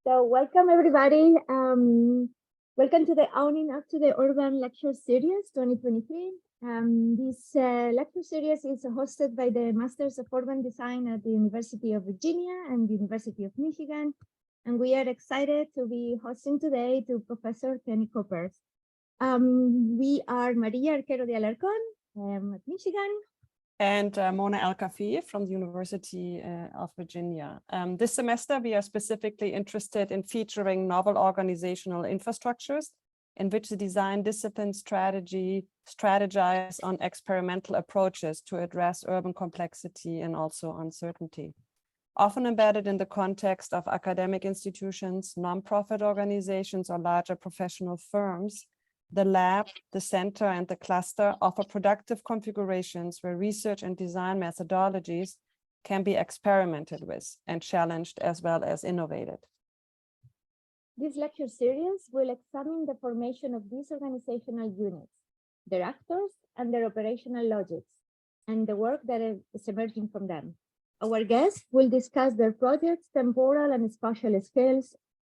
So welcome everybody. Welcome to the Owning Up to the Urban Lecture Series 2023. This lecture series is hosted by the Masters of Urban Design at the University of Virginia and the University of Michigan. And we are excited to be hosting today to Professor Kenny CUPERS. We are Maria Arquero de Alarcón at Michigan. And Mona El-Kafi from the University of Virginia. This semester, we are specifically interested in featuring novel organizational infrastructures in which the design discipline strategize on experimental approaches to address urban complexity and also uncertainty. Often embedded in the context of academic institutions, nonprofit organizations, or larger professional firms, the lab, the center, and the cluster offer productive configurations where research and design methodologies can be experimented with and challenged as well as innovated. This lecture series will examine the formation of these organizational units, their actors, and their operational logics, and the work that is emerging from them. Our guests will discuss their projects, temporal and spatial scales,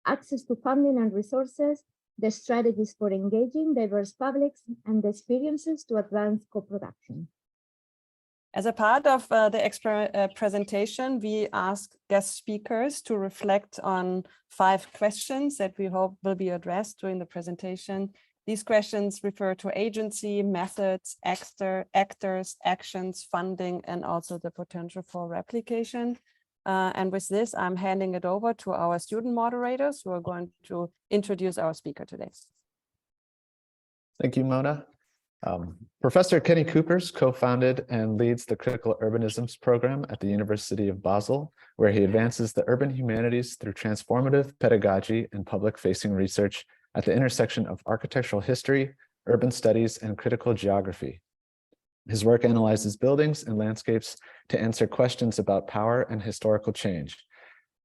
access to funding and resources, the strategies for engaging diverse publics, and the experiences to advance co-production. As a part of the presentation, we ask guest speakers to reflect on 5 questions that we hope will be addressed during the presentation. These questions refer to agency, methods, actors, actions, funding, and also the potential for replication. And with this, I'm handing it over to our student moderators who are going to introduce our speaker today. Thank you, Mona. Professor Kenny CUPERS co-founded and leads the Critical Urbanisms program at the University of Basel, where he advances the urban humanities through transformative pedagogy and public-facing research at the intersection of architectural history, urban studies, and critical geography. His work analyzes buildings and landscapes to answer questions about power and historical change.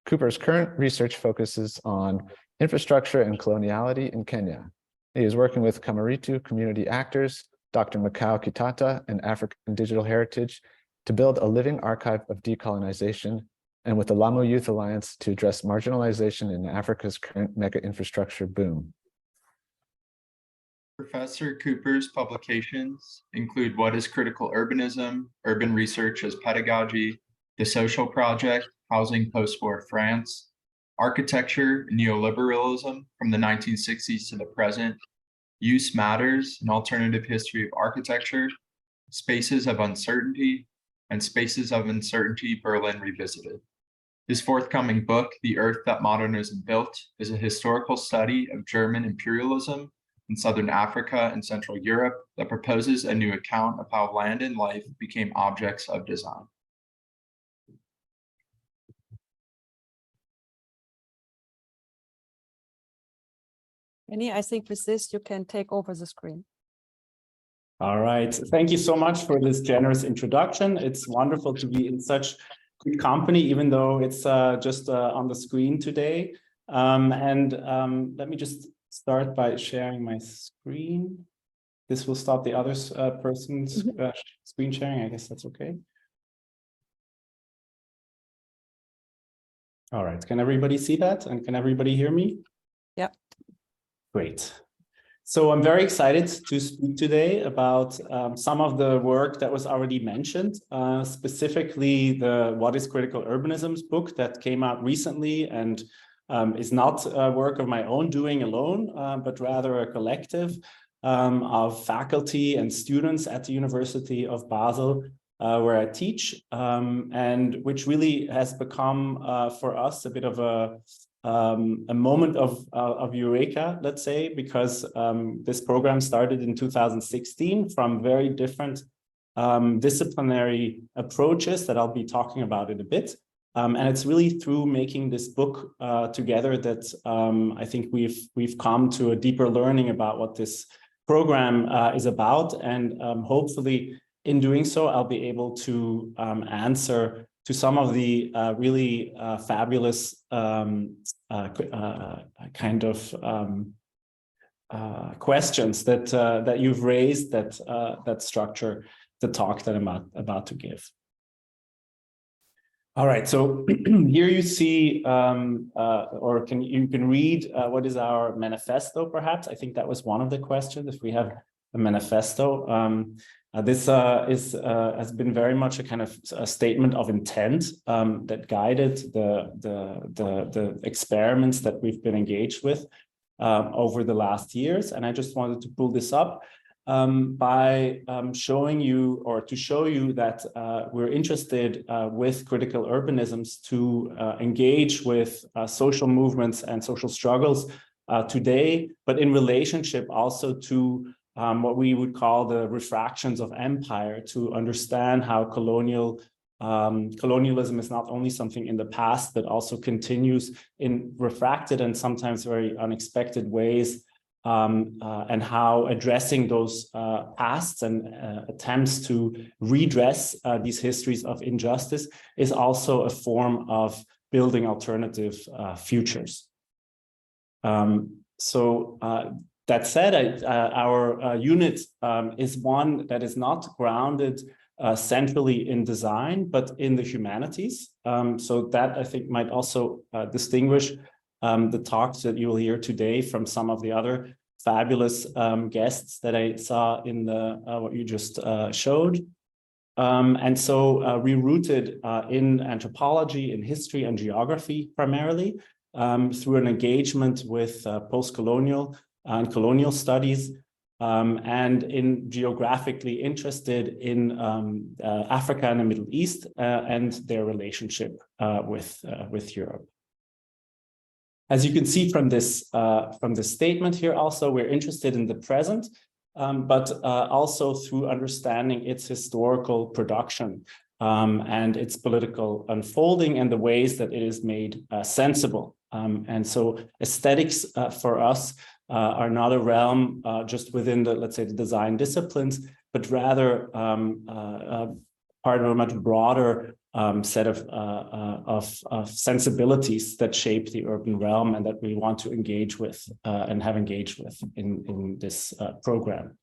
CUPERS' current research focuses on infrastructure and coloniality in Kenya. He is working with Kamaritu community actors, Dr. Makau Kitata, and African Digital Heritage to build a living archive of decolonization, and with the Lamu Youth Alliance to address marginalization in Africa's current mega infrastructure boom. Professor CUPERS' publications include What is Critical Urbanism, Urban Research as Pedagogy, The Social Project, Housing Post-War France, Architecture and Neoliberalism from the 1960s to the present, Use Matters, an Alternative History of Architecture, Spaces of Uncertainty, and Spaces of Uncertainty, Berlin Revisited. His forthcoming book, The Earth That Modernism Built, is a historical study of German imperialism in Southern Africa and Central Europe that proposes a new account of how land and life became objects of design. Kenny, I think with this, you can take over the screen. All right. Thank you so much for this generous introduction. It's wonderful to be in such good company, even though it's just on the screen today. Let me just start by sharing my screen. This will stop the other person's screen sharing. I guess that's okay. All right. Can everybody see that? And can everybody hear me? Yeah. Great. So I'm very excited to speak today about some of the work that was already mentioned, specifically the What is Critical Urbanisms book that came out recently and is not a work of my own doing alone, but rather a collective of faculty and students at the University of Basel, where I teach, and which really has become for us a bit of a moment of eureka, let's say, because this program started in 2016 from very different disciplinary approaches that I'll be talking about in a bit. And it's really through making this book together that I think we've come to a deeper learning about what this program is about. And hopefully in doing so, I'll be able to answer to some of the really fabulous kind of questions that you've raised that structure the talk that I'm about to give. All right, so here you see, or you can read what is our manifesto, perhaps. I think that was one of the questions, if we have a manifesto. This has been very much a kind of a statement of intent that guided the experiments that we've been engaged with over the last years. And I just wanted to pull this up by showing you, or to show you that we're interested with critical urbanisms to engage with social movements and social struggles today, but in relationship also to what we would call the refractions of empire, to understand how colonialism is not only something in the past, but also continues in refracted and sometimes very unexpected ways, and how addressing those pasts and attempts to redress these histories of injustice is also a form of building alternative futures. That said, our unit is one that is not grounded centrally in design, but in the humanities. So that, I think, might also distinguish the talks that you will hear today from some of the other fabulous guests that I saw in the what you just showed. And so we rooted in anthropology, in history and geography primarily, through an engagement with post-colonial and colonial studies, and in geographically interested in Africa and the Middle East and their relationship with Europe. As you can see from this statement here, also we're interested in the present, but also through understanding its historical production and its political unfolding and the ways that it is made sensible. And so aesthetics for us are not a realm just within the, let's say, the design disciplines, but rather part of a much broader set of sensibilities that shape the urban realm and that we want to engage with and have engaged with in this program.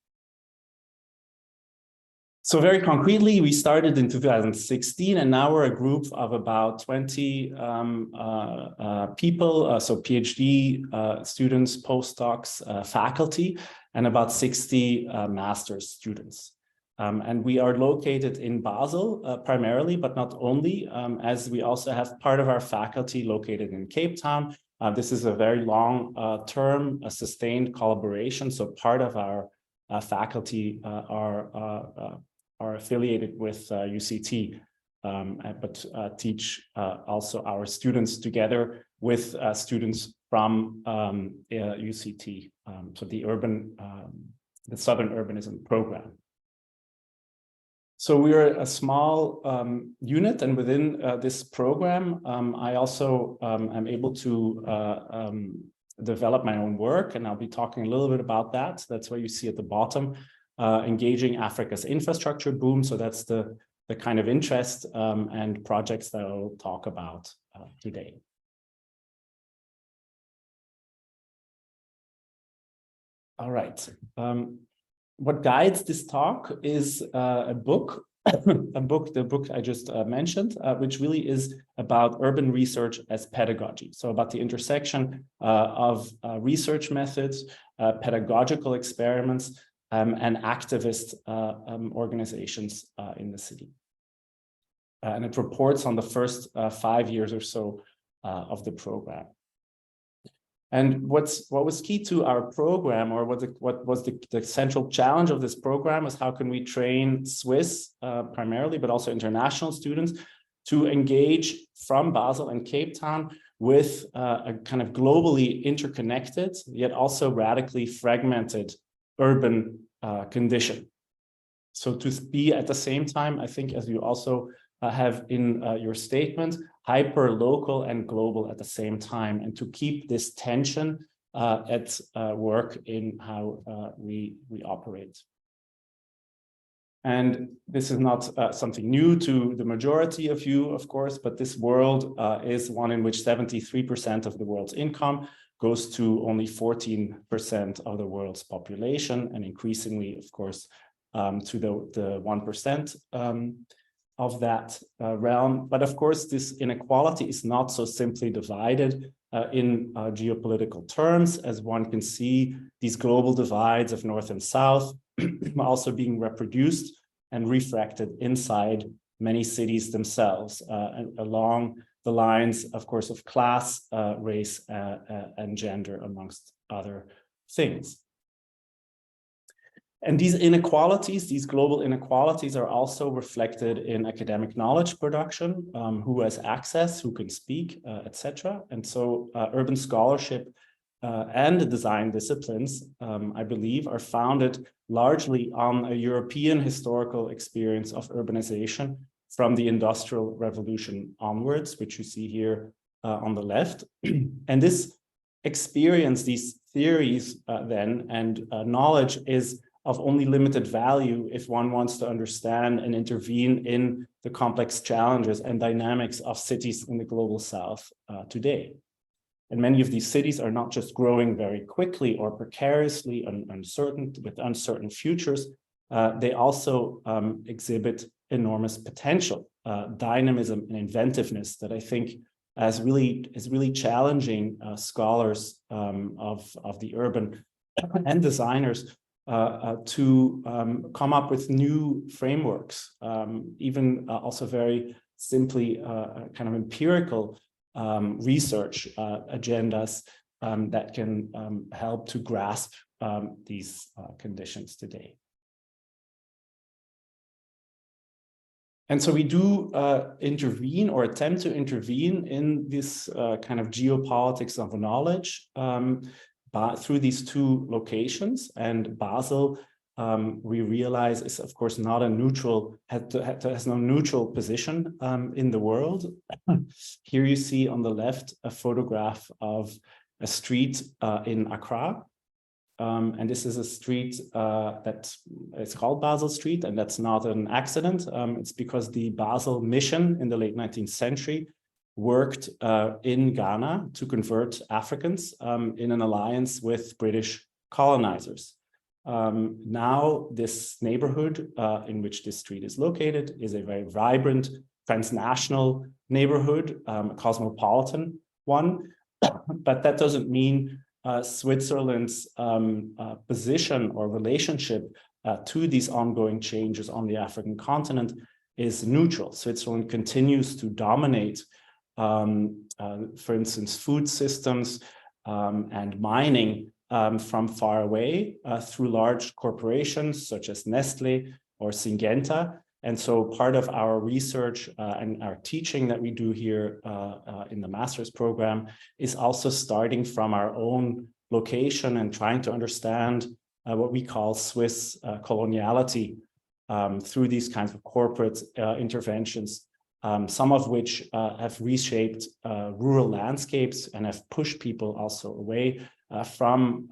So very concretely, we started in 2016, and now we're a group of about 20 people, so PhD students, postdocs, faculty, and about 60 master's students. And we are located in Basel primarily, but not only, as we also have part of our faculty located in Cape Town. This is a very long term, a sustained collaboration. So part of our faculty are affiliated with UCT, but teach also our students together with students from UCT, so the Southern Urbanism program. So we are a small unit, and within this program, I also am able to develop my own work, and I'll be talking a little bit about that. That's what you see at the bottom, engaging Africa's infrastructure boom. So that's the kind of interest and projects that I'll talk about today. All right. What guides this talk is a book, the book I just mentioned, which really is about urban research as pedagogy. So about the intersection of research methods, pedagogical experiments, and activist organizations in the city. And it reports on the first 5 years or so of the program. And what was key to our program, or what was the central challenge of this program, is how can we train Swiss primarily, but also international students to engage from Basel and Cape Town with a kind of globally interconnected, yet also radically fragmented urban condition. So to be at the same time, I think, as you also have in your statement, hyper local and global at the same time, and to keep this tension at work in how we operate. And this is not something new to the majority of you, of course, but this world is one in which 73% of the world's income goes to only 14% of the world's population, and increasingly, of course, to the 1%. of that realm. But of course, this inequality is not so simply divided in geopolitical terms. As one can see, these global divides of North and South are also being reproduced and refracted inside many cities themselves, along the lines, of course, of class, race, and gender, amongst other things. And these inequalities, these global inequalities, are also reflected in academic knowledge production, who has access, who can speak, etc. And so urban scholarship and the design disciplines, I believe, are founded largely on a European historical experience of urbanization from the Industrial Revolution onwards, which you see here on the left. And this experience, these theories then, and knowledge is of only limited value if one wants to understand and intervene in the complex challenges and dynamics of cities in the global South today. And many of these cities are not just growing very quickly or precariously and with uncertain futures, they also exhibit enormous potential, dynamism and inventiveness that I think is really challenging scholars of the urban and designers to come up with new frameworks, even also very simply kind of empirical research agendas that can help to grasp these conditions today. And so we do intervene or attempt to intervene in this kind of geopolitics of knowledge through these two locations. And Basel, we realize, is of course not a neutral, has no neutral position in the world. Here you see on the left a photograph of a street in Accra. And this is a street that is called Basel Street, and that's not an accident. It's because the Basel mission in the late 19th century worked in Ghana to convert Africans in an alliance with British colonizers. Now this neighborhood in which this street is located is a very vibrant transnational neighborhood, a cosmopolitan one, but that doesn't mean Switzerland's position or relationship to these ongoing changes on the African continent is neutral. Switzerland continues to dominate, for instance, food systems and mining from far away through large corporations such as Nestle or Syngenta. And so part of our research and our teaching that we do here in the master's program is also starting from our own location and trying to understand what we call Swiss coloniality through these kinds of corporate interventions, some of which have reshaped rural landscapes and have pushed people also away from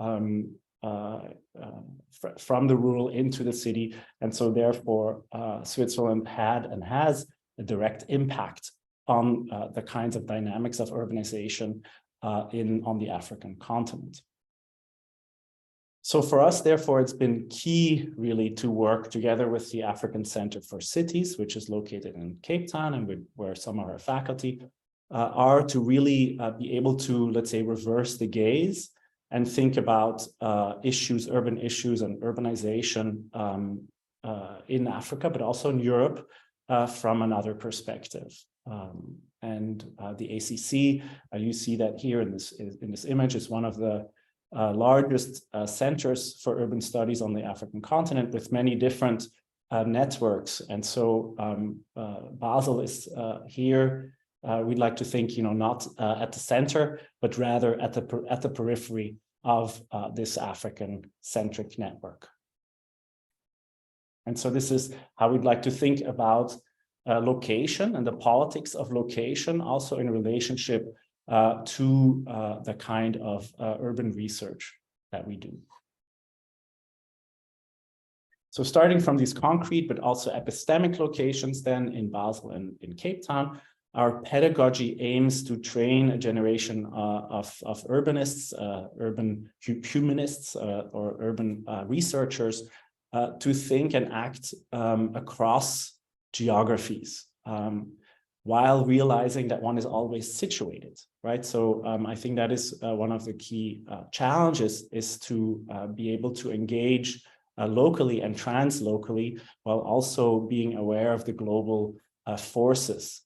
the rural into the city. And so therefore, Switzerland had and has a direct impact on the kinds of dynamics of urbanization on the African continent. So for us, therefore, it's been key really to work together with the African Center for Cities, which is located in Cape Town and where some of our faculty are, to really be able to, let's say, reverse the gaze and think about issues, urban issues and urbanization in Africa, but also in Europe from another perspective. And the ACC, you see that here in this image, is one of the largest centers for urban studies on the African continent with many different networks. And so Basel is here. We'd like to think, not at the center, but rather at the periphery of this African-centric network. And so this is how we'd like to think about location and the politics of location, also in relationship to the kind of urban research that we do. So starting from these concrete, but also epistemic locations then in Basel and in Cape Town, our pedagogy aims to train a generation of urbanists, urban humanists, or urban researchers to think and act across geographies, while realizing that one is always situated, right? So I think that is one of the key challenges, is to be able to engage locally and translocally, while also being aware of the global forces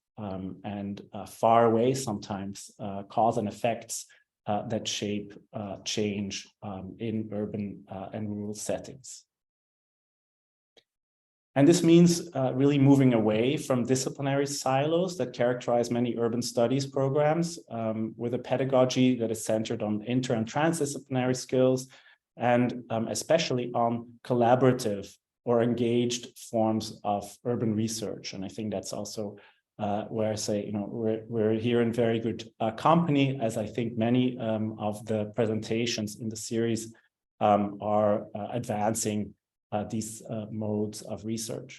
and far away sometimes cause and effects that shape change in urban and rural settings. And this means really moving away from disciplinary silos that characterize many urban studies programs, with a pedagogy that is centered on inter and transdisciplinary skills, and especially on collaborative or engaged forms of urban research. And I think that's also where I say, you know, we're here in very good company, as I think many of the presentations in the series are advancing these modes of research.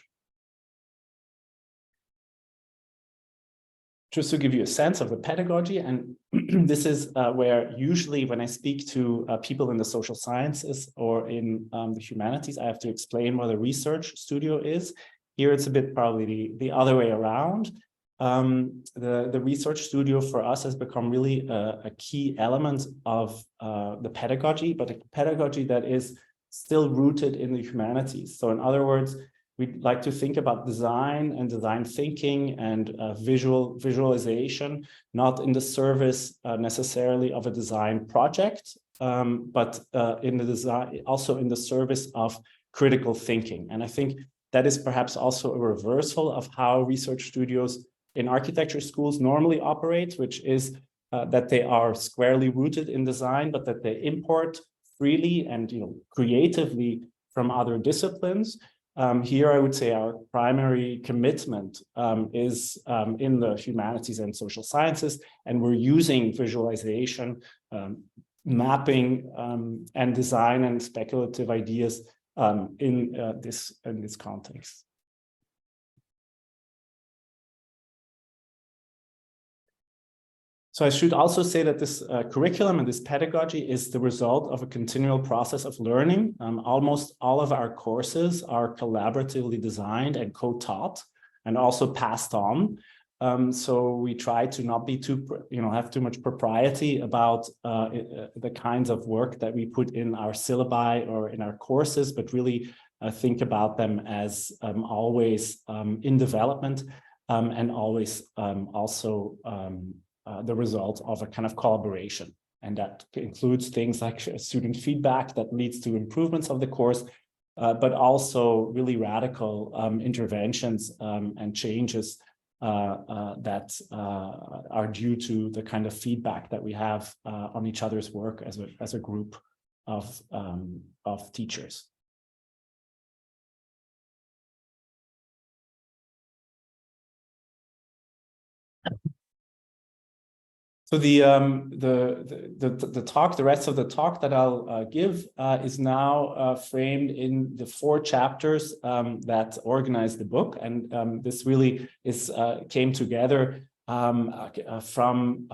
Just to give you a sense of the pedagogy, and this is where usually when I speak to people in the social sciences or in the humanities, I have to explain what a research studio is. Here it's a bit probably the other way around. The research studio for us has become really a key element of the pedagogy, but a pedagogy that is still rooted in the humanities. So in other words, we'd like to think about design and design thinking and visualization, not in the service necessarily of a design project, but in the design, also in the service of critical thinking. And I think that is perhaps also a reversal of how research studios in architecture schools normally operate, which is that they are squarely rooted in design, but that they import freely and creatively from other disciplines. Here, I would say our primary commitment is in the humanities and social sciences, and we're using visualization, mapping, and design and speculative ideas in this context. So I should also say that this curriculum and this pedagogy is the result of a continual process of learning. Almost all of our courses are collaboratively designed and co-taught and also passed on. So we try to not be too, have too much propriety about the kinds of work that we put in our syllabi or in our courses, but really think about them as always in development and always also the result of a kind of collaboration. And that includes things like student feedback that leads to improvements of the course, but also really radical interventions and changes that are due to the kind of feedback that we have on each other's work as a group of teachers. So the rest of the talk that I'll give is now framed in the 4 chapters that organize the book, and this really came together from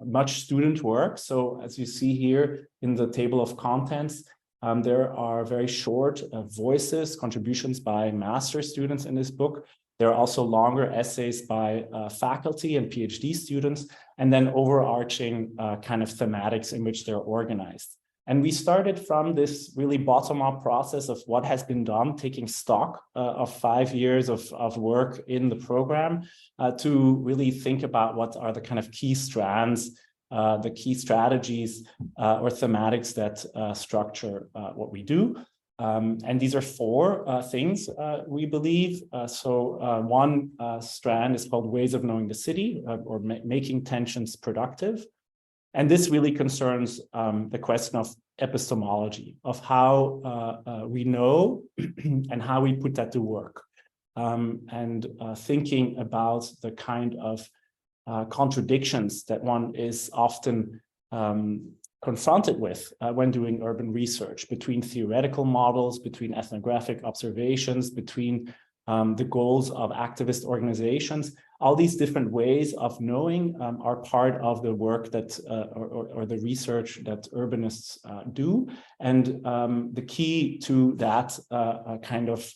much student work. So as you see here in the table of contents, there are very short voices, contributions by master students in this book. There are also longer essays by faculty and PhD students, and then overarching kind of thematics in which they're organized. And we started from this really bottom-up process of what has been done, taking stock of 5 years of work in the program to really think about what are the kind of key strands, the key strategies or thematics that structure what we do. And these are 4 things we believe. One strand is called Ways of Knowing the City, or Making Tensions Productive. And this really concerns the question of epistemology, of how we know and how we put that to work. And thinking about the kind of contradictions that one is often confronted with when doing urban research, between theoretical models, between ethnographic observations, between the goals of activist organizations, All these different ways of knowing are part of the work that or the research that urbanists do. And the key to that kind of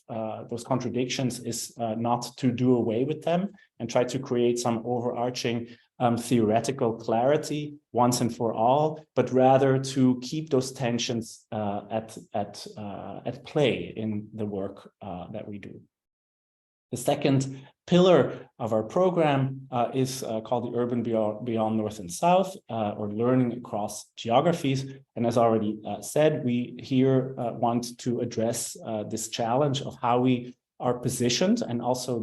those contradictions is not to do away with them and try to create some overarching theoretical clarity once and for all, but rather to keep those tensions at play in the work that we do. The second pillar of our program is called the Urban Beyond North and South, or Learning Across Geographies. And as already said, we here want to address this challenge of how we are positioned, and also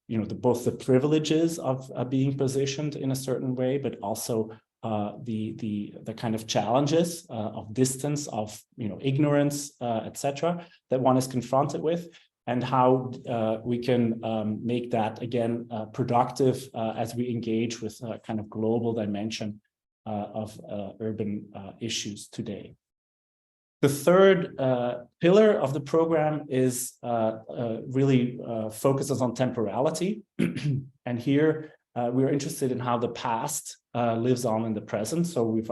both the privileges of being positioned in a certain way, but also the kind of challenges of distance, of ignorance, etc., that one is confronted with, and how we can make that again productive as we engage with a kind of global dimension of urban issues today. The third pillar of the program is really focuses on temporality. And here we are interested in how the past lives on in the present. So I've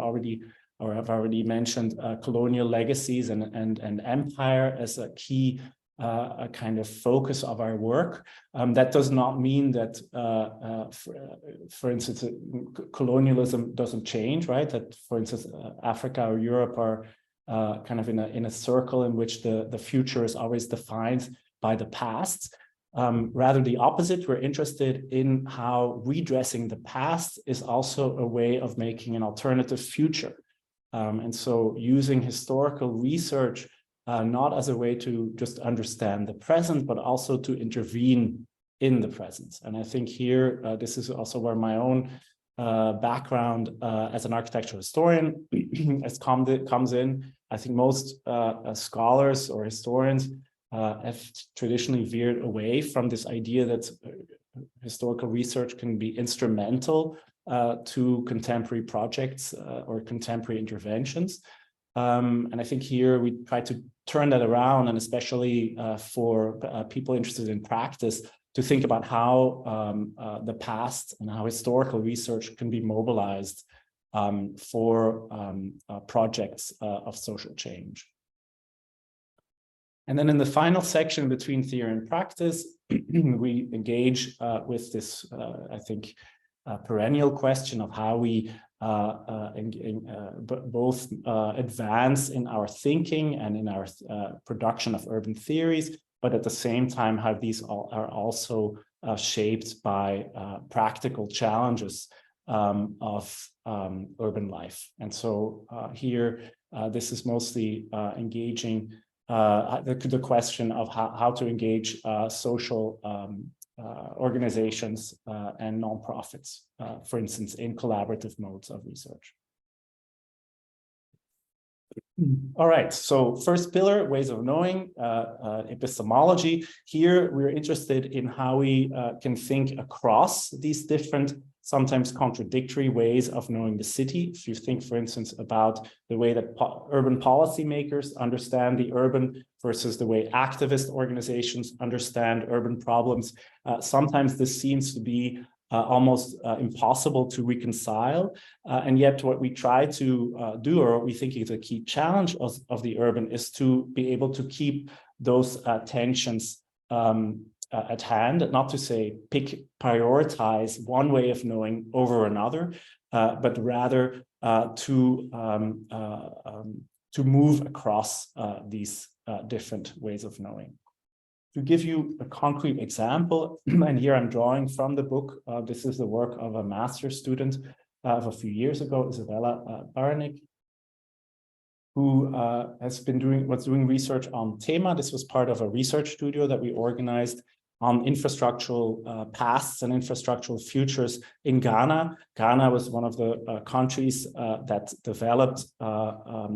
already mentioned colonial legacies and empire as a key a kind of focus of our work. That does not mean that, for instance, colonialism doesn't change, right? That, for instance, Africa or Europe are kind of in a circle in which the future is always defined by the past. Rather the opposite, we're interested in how redressing the past is also a way of making an alternative future. And so using historical research not as a way to just understand the present, but also to intervene in the present. And I think here, this is also where my own background as an architectural historian comes in. I think most scholars or historians have traditionally veered away from this idea that historical research can be instrumental to contemporary projects or contemporary interventions. And I think here we try to turn that around, and especially for people interested in practice, to think about how the past and how historical research can be mobilized for projects of social change. And then in the final section between theory and practice, we engage with this, I think, perennial question of how we both advance in our thinking and in our production of urban theories, but at the same time how these are also shaped by practical challenges of urban life. And so here, this is mostly engaging the question of how to engage social organizations and nonprofits, for instance, in collaborative modes of research. All right, so first pillar, ways of knowing, epistemology. Here, we're interested in how we can think across these different, sometimes contradictory ways of knowing the city. If you think, for instance, about the way that urban policymakers understand the urban versus the way activist organizations understand urban problems, sometimes this seems to be almost impossible to reconcile. And yet what we try to do, or what we think is a key challenge of the urban, is to be able to keep those tensions at hand, not to say prioritize one way of knowing over another, but rather to move across these different ways of knowing. To give you a concrete example, and here I'm drawing from the book, this is the work of a master's student of a few years ago, Isabella Baranik, who was doing research on TEMA. This was part of a research studio that we organized on infrastructural pasts and infrastructural futures in Ghana. Ghana was one of the countries that developed a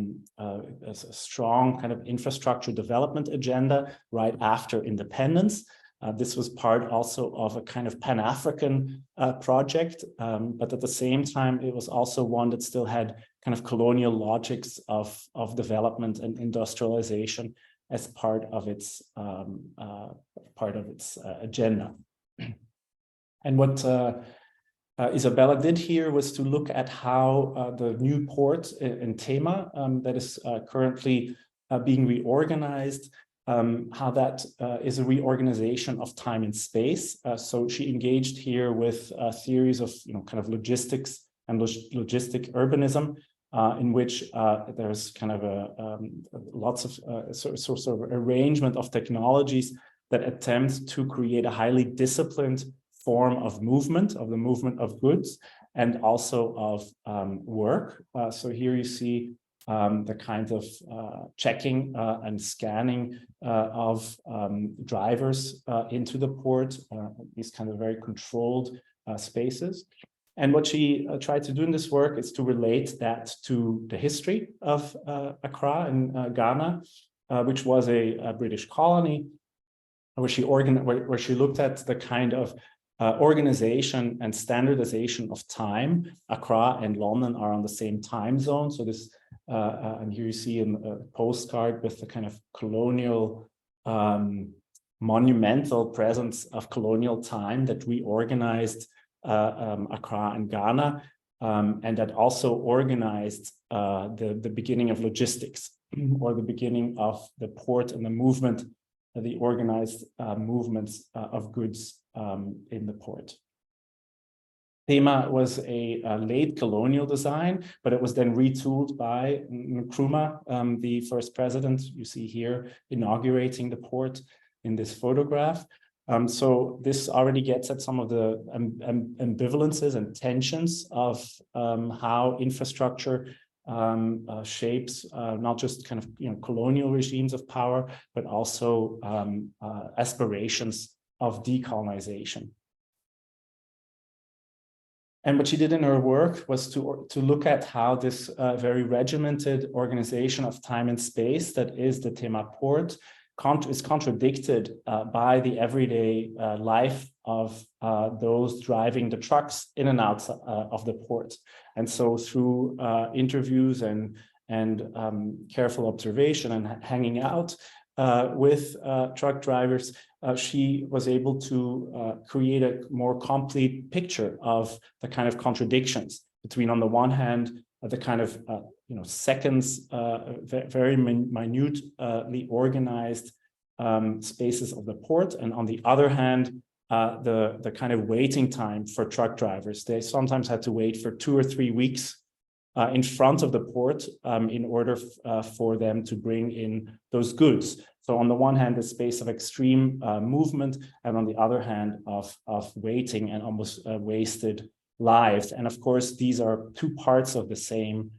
strong kind of infrastructure development agenda right after independence. This was part also of a kind of Pan-African project, but at the same time, it was also one that still had kind of colonial logics of development and industrialization as part of its agenda. And what Isabella did here was to look at how the new port in Tema that is currently being reorganized, how that is a reorganization of time and space. So she engaged here with theories of kind of logistics and logistic urbanism, in which there's kind of lots of sort of arrangement of technologies that attempt to create a highly disciplined form of movement, of the movement of goods, and also of work. So here you see the kind of checking and scanning of drivers into the port, these kind of very controlled spaces. And what she tried to do in this work is to relate that to the history of Accra in Ghana, which was a British colony, where she looked at the kind of organization and standardization of time. Accra and London are on the same time zone. So this, and here you see in a postcard with the kind of colonial, monumental presence of colonial time that reorganized Accra and Ghana, and that also organized the beginning of logistics, or the beginning of the port and the movement, the organized movements of goods in the port. Tema was a late colonial design, but it was then retooled by Nkrumah, the first president. You see here inaugurating the port in this photograph. So this already gets at some of the ambivalences and tensions of how infrastructure shapes not just kind of colonial regimes of power, but also aspirations of decolonization. And what she did in her work was to look at how this very regimented organization of time and space that is the Tema port is contradicted by the everyday life of those driving the trucks in and out of the port. And so through interviews and careful observation and hanging out with truck drivers, she was able to create a more complete picture of the kind of contradictions between, on the one hand, the kind of seconds, very minutely organized spaces of the port, and on the other hand, the kind of waiting time for truck drivers. They sometimes had to wait for 2 or 3 weeks in front of the port in order for them to bring in those goods. So on the one hand, the space of extreme movement, and on the other hand, of waiting and almost wasted lives. And of course, these are two parts of the same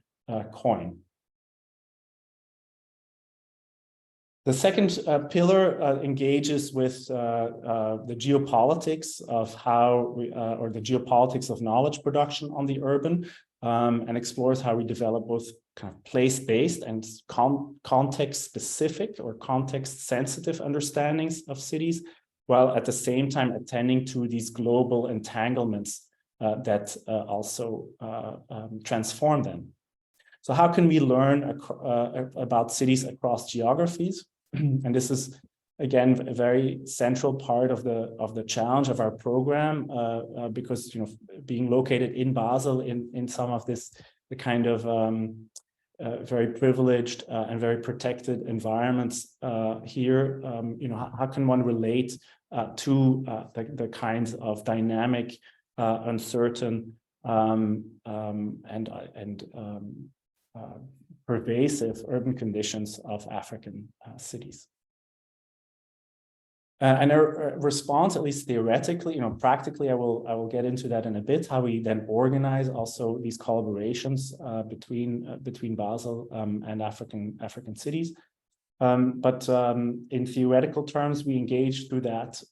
coin. The second pillar engages with the geopolitics of how or the geopolitics of knowledge production on the urban, and explores how we develop both kind of place-based and context-specific or context-sensitive understandings of cities, while at the same time attending to these global entanglements that also transform them. So how can we learn about cities across geographies? And this is, again, a very central part of the challenge of our program, because being located in Basel in some of the kind of very privileged and very protected environments here, how can one relate to the kinds of dynamic, uncertain, and pervasive urban conditions of African cities. And our response, at least theoretically, practically, I will get into that in a bit, how we then organize also these collaborations between Basel and African cities. But in theoretical terms, we engage through that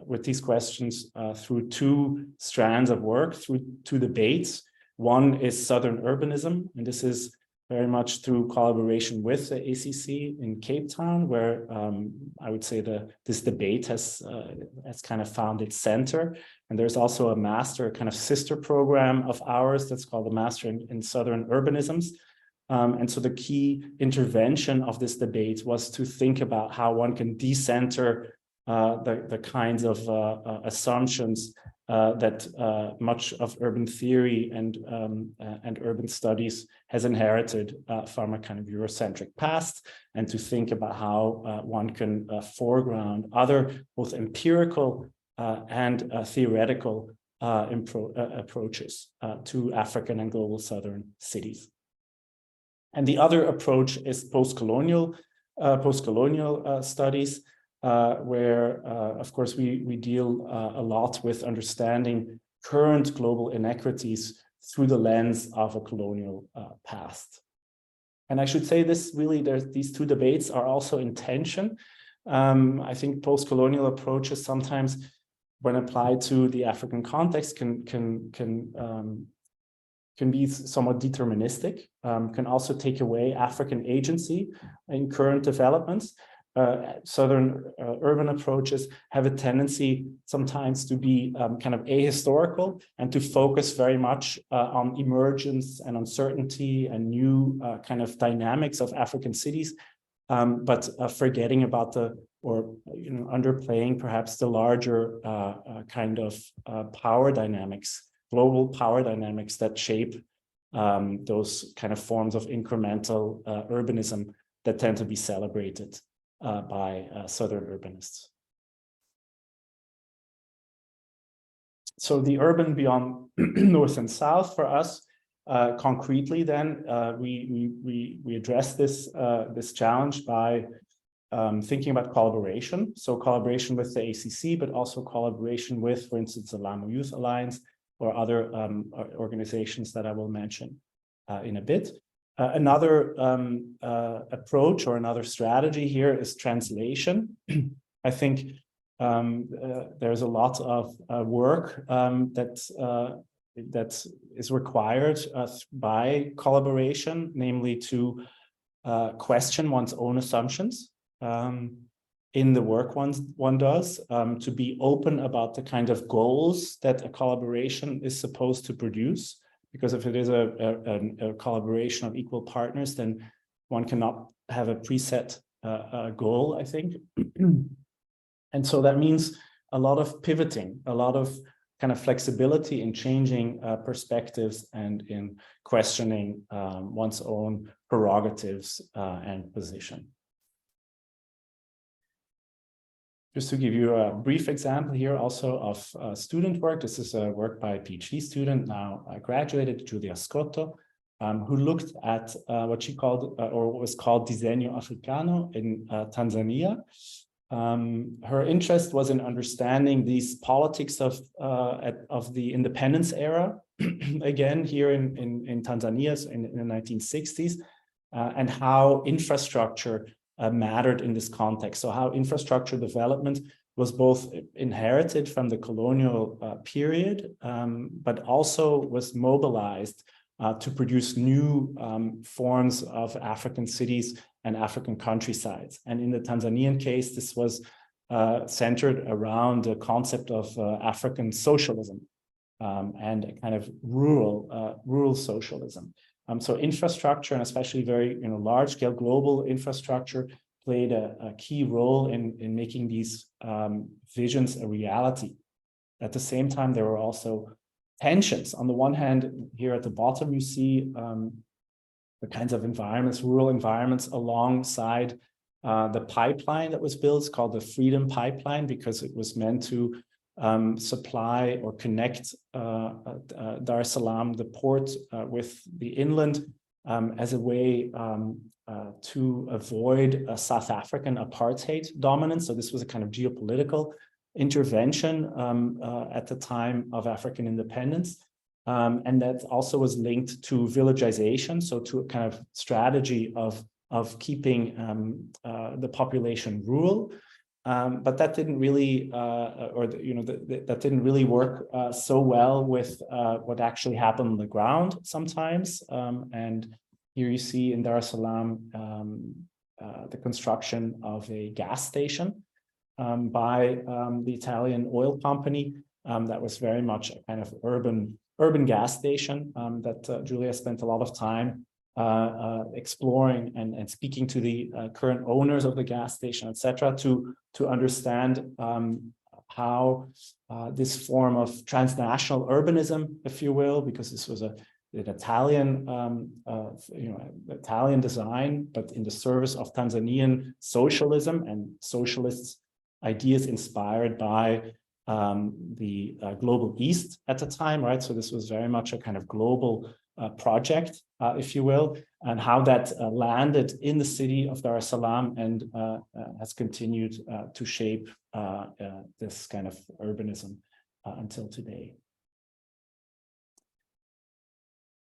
with these questions through two strands of work, through two debates. One is Southern urbanism, and this is very much through collaboration with the ACC in Cape Town, where I would say this debate has kind of found its center. And there's also a master, kind of sister program of ours that's called the Master in Southern Urbanisms. And so the key intervention of this debate was to think about how one can decenter the kinds of assumptions that much of urban theory and urban studies has inherited from a kind of Eurocentric past, and to think about how one can foreground other both empirical and theoretical approaches to African and global southern cities. And the other approach is post-colonial studies, where, of course, we deal a lot with understanding current global inequities through the lens of a colonial past. And I should say this really, these two debates are also in tension. I think post-colonial approaches sometimes, when applied to the African context, can be somewhat deterministic, can also take away African agency in current developments. Southern urban approaches have a tendency sometimes to be kind of ahistorical and to focus very much on emergence and uncertainty and new kind of dynamics of African cities, but forgetting about underplaying perhaps the larger kind of power dynamics, global power dynamics that shape those kind of forms of incremental urbanism that tend to be celebrated by Southern urbanists. So the urban beyond North and South for us, concretely then, we address this challenge by thinking about collaboration. So collaboration with the ACC, but also collaboration with, for instance, the Lamu Youth Alliance or other organizations that I will mention in a bit. Another approach or another strategy here is translation. I think there's a lot of work that is required by collaboration, namely to question one's own assumptions in the work one does, to be open about the kind of goals that a collaboration is supposed to produce. Because if it is a collaboration of equal partners, then one cannot have a preset goal, I think. And so that means a lot of pivoting, a lot of kind of flexibility in changing perspectives and in questioning one's own prerogatives and position. Just to give you a brief example here also of student work. This is a work by a PhD student, now graduated, Giulia Scotto, who looked at what she called, or what was called Disegno Africano in Tanzania. Her interest was in understanding these politics of the independence era, again, here in Tanzania in the 1960s, and how infrastructure mattered in this context. So how infrastructure development was both inherited from the colonial period, but also was mobilized to produce new forms of African cities and African countrysides. And in the Tanzanian case, this was centered around the concept of African socialism and a kind of rural socialism. So infrastructure, and especially very large-scale global infrastructure, played a key role in making these visions a reality. At the same time, there were also tensions. On the one hand, here at the bottom, you see the kinds of environments, rural environments, alongside the pipeline that was built, called the Freedom Pipeline, because it was meant to supply or connect Dar es Salaam, the port, with the inland as a way to avoid a South African apartheid dominance. So this was a kind of geopolitical intervention at the time of African independence. And that also was linked to villagization, so to a kind of strategy of keeping the population rural. But that didn't really, that didn't really work so well with what actually happened on the ground sometimes. And here you see in Dar es Salaam the construction of a gas station by the Italian oil company that was very much a kind of urban gas station that Giulia spent a lot of time exploring and speaking to the current owners of the gas station, etc., to understand how this form of transnational urbanism, if you will, because this was an Italian, Italian design, but in the service of Tanzanian socialism and socialists' ideas inspired by the global East at the time, right? So this was very much a kind of global project, if you will, and how that landed in the city of Dar es Salaam and has continued to shape this kind of urbanism until today.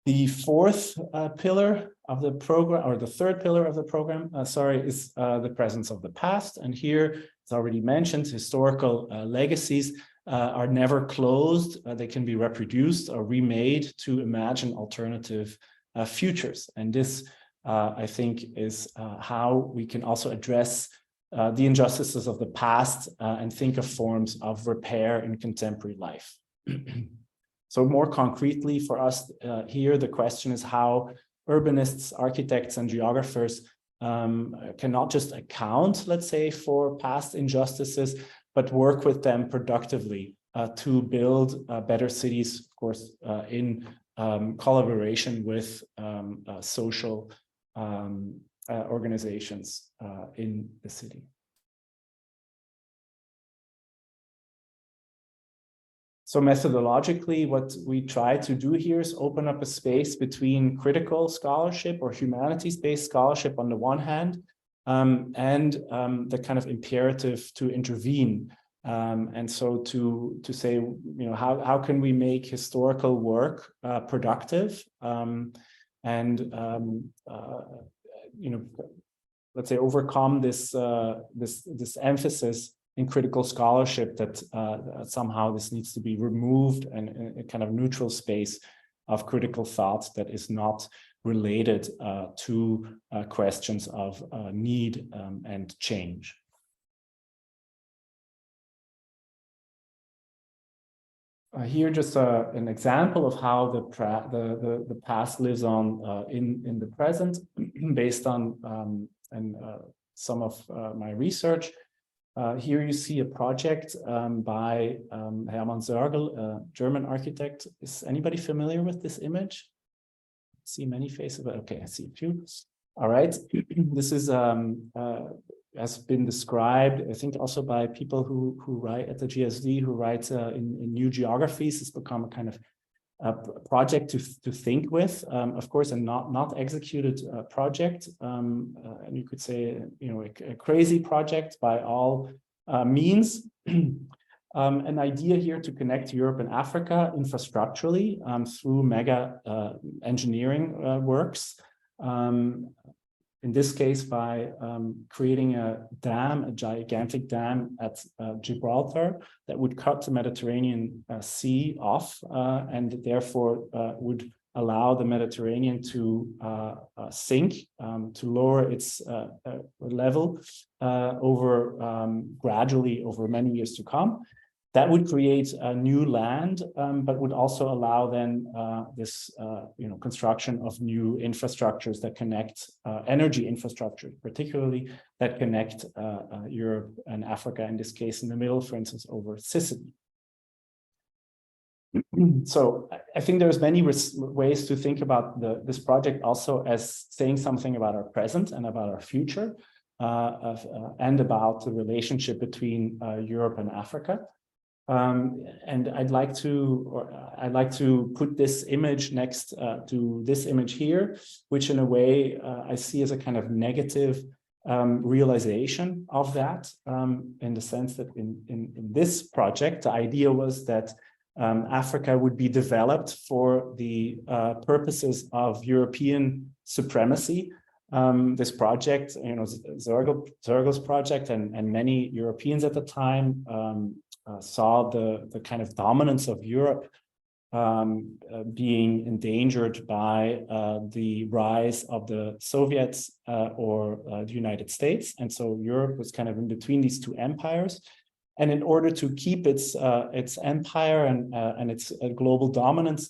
The fourth pillar of the program, or the third pillar of the program, is the presence of the past. And here, it's already mentioned, historical legacies are never closed. They can be reproduced or remade to imagine alternative futures. And this, I think, is how we can also address the injustices of the past and think of forms of repair in contemporary life. So more concretely for us here, the question is how urbanists, architects, and geographers can not just account, let's say, for past injustices, but work with them productively to build better cities, of course, in collaboration with social organizations in the city. So methodologically, what we try to do here is open up a space between critical scholarship or humanities-based scholarship on the one hand, and the kind of imperative to intervene. And so to say, how can we make historical work productive, and let's say overcome this this emphasis in critical scholarship that somehow this needs to be removed and a kind of neutral space of critical thought that is not related to questions of need and change. Here, just an example of how the past lives on in the present, based on some of my research. Here you see a project by Hermann Sörgel, a German architect. Is anybody familiar with this image? I see many faces, but okay, I see a few. All right, this is has been described, I think, also by people who write at the GSD, who write in new geographies. It's become a kind of a project to think with, of course, and not executed project. And you could say, a crazy project by all means. An idea here to connect Europe and Africa infrastructurally through mega engineering works. In this case, by creating a dam, a gigantic dam at Gibraltar that would cut the Mediterranean Sea off and therefore would allow the Mediterranean to sink, to lower its level gradually over many years to come. That would create a new land, but would also allow then this construction of new infrastructures that connect energy infrastructure, particularly that connect Europe and Africa, in this case in the middle, for instance, over Sicily. So I think there's many ways to think about this project also as saying something about our present and about our future, and about the relationship between Europe and Africa. And I'd like to put this image next to this image here, which in a way I see as a kind of negative realization of that, in the sense that in this project, the idea was that Africa would be developed for the purposes of European supremacy. This project, Sörgel's project, and many Europeans at the time saw the kind of dominance of Europe being endangered by the rise of the Soviets or the United States. And so Europe was kind of in between these two empires. And in order to keep its empire and its global dominance,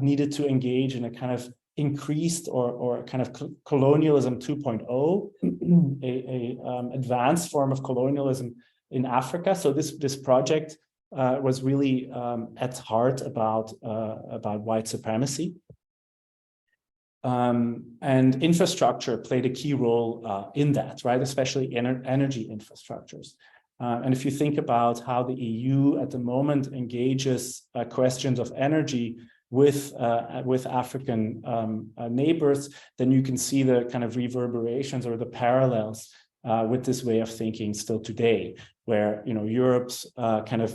needed to engage in a kind of increased or kind of colonialism 2.0, a advanced form of colonialism in Africa. So this project was really at heart about white supremacy. And infrastructure played a key role in that, right? Especially energy infrastructures. And if you think about how the EU at the moment engages questions of energy with African neighbors, then you can see the kind of reverberations or the parallels with this way of thinking still today, where Europe's kind of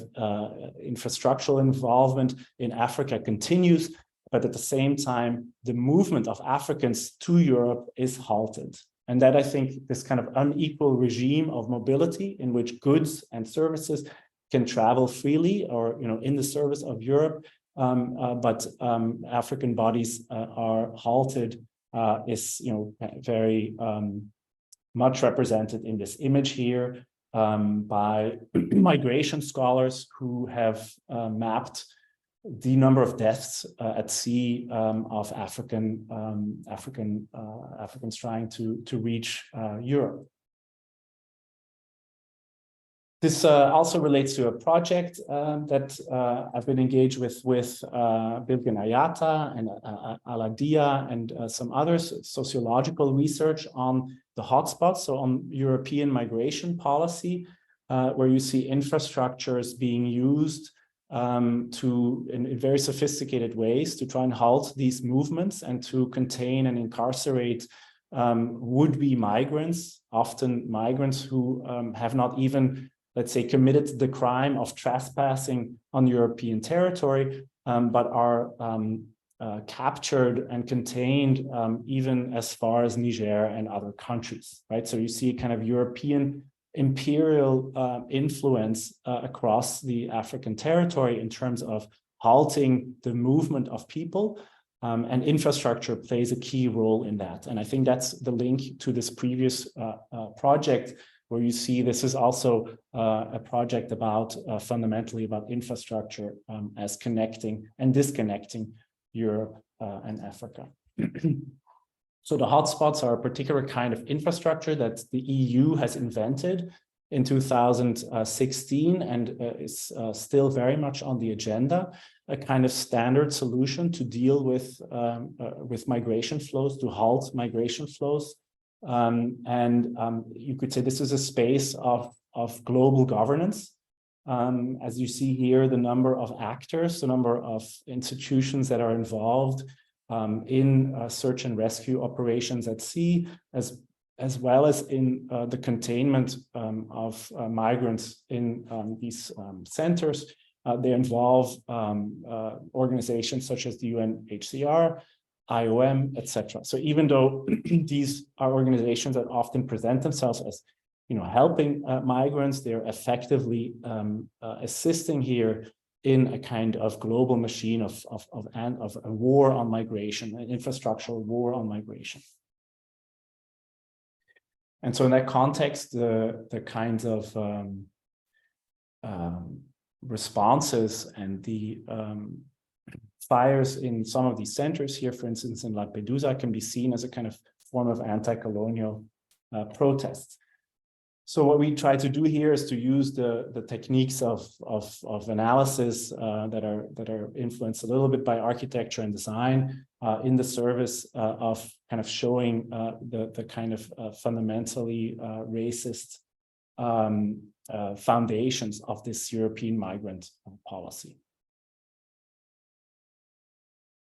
infrastructural involvement in Africa continues, but at the same time, the movement of Africans to Europe is halted. And that, I think, this kind of unequal regime of mobility in which goods and services can travel freely or in the service of Europe, but African bodies are halted, is very much represented in this image here by migration scholars who have mapped the number of deaths at sea of Africans trying to reach Europe. This also relates to a project that I've been engaged with Bilgen Ayata and Aladia and some others, sociological research on the hotspots, so on European migration policy, where you see infrastructures being used in very sophisticated ways to try and halt these movements and to contain and incarcerate would-be migrants, often migrants who have not even, let's say, committed the crime of trespassing on European territory, but are captured and contained even as far as Niger and other countries, right? So you see kind of European imperial influence across the African territory in terms of halting the movement of people, and infrastructure plays a key role in that. And I think that's the link to this previous project, where you see this is also a project about fundamentally about infrastructure as connecting and disconnecting Europe and Africa. So the hotspots are a particular kind of infrastructure that the EU has invented in 2016 and is still very much on the agenda, a kind of standard solution to deal with migration flows, to halt migration flows. You could say this is a space of global governance. As you see here, the number of actors, the number of institutions that are involved in search and rescue operations at sea, as well as in the containment of migrants in these centers. They involve organizations such as the UNHCR, IOM, etc. So even though these are organizations that often present themselves as helping migrants, they're effectively assisting here in a kind of global machine of a war on migration, an infrastructural war on migration. And so in that context, the kinds of responses and the fires in some of these centers here, for instance, in Lampedusa, can be seen as a kind of form of anti-colonial protest. So what we try to do here is to use the techniques of analysis that are influenced a little bit by architecture and design in the service of kind of showing the kind of fundamentally racist foundations of this European migrant policy.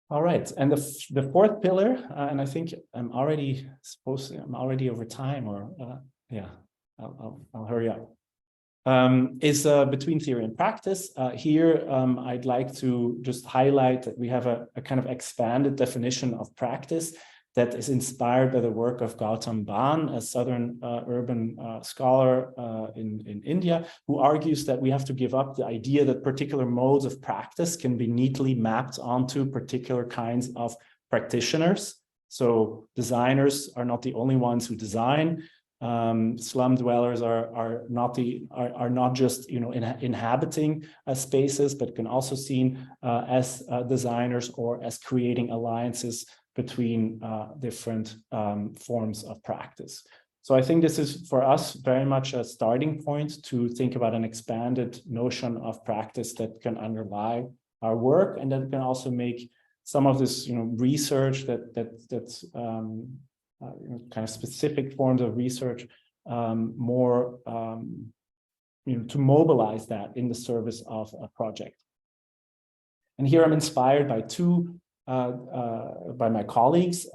All right, and the fourth pillar, and I think I'm already over time, or yeah. I'll hurry up, is between theory and practice. Here, I'd like to just highlight that we have a kind of expanded definition of practice that is inspired by the work of Gautam Ban, a Southern urban scholar in India, who argues that we have to give up the idea that particular modes of practice can be neatly mapped onto particular kinds of practitioners. So designers are not the only ones who design. Slum dwellers are not just inhabiting spaces, but can also seen as designers or as creating alliances between different forms of practice. So I think this is for us very much a starting point to think about an expanded notion of practice that can underlie our work, and that can also make some of this, research that's kind of specific forms of research more, to mobilize that in the service of a project. And here I'm inspired by by my colleagues,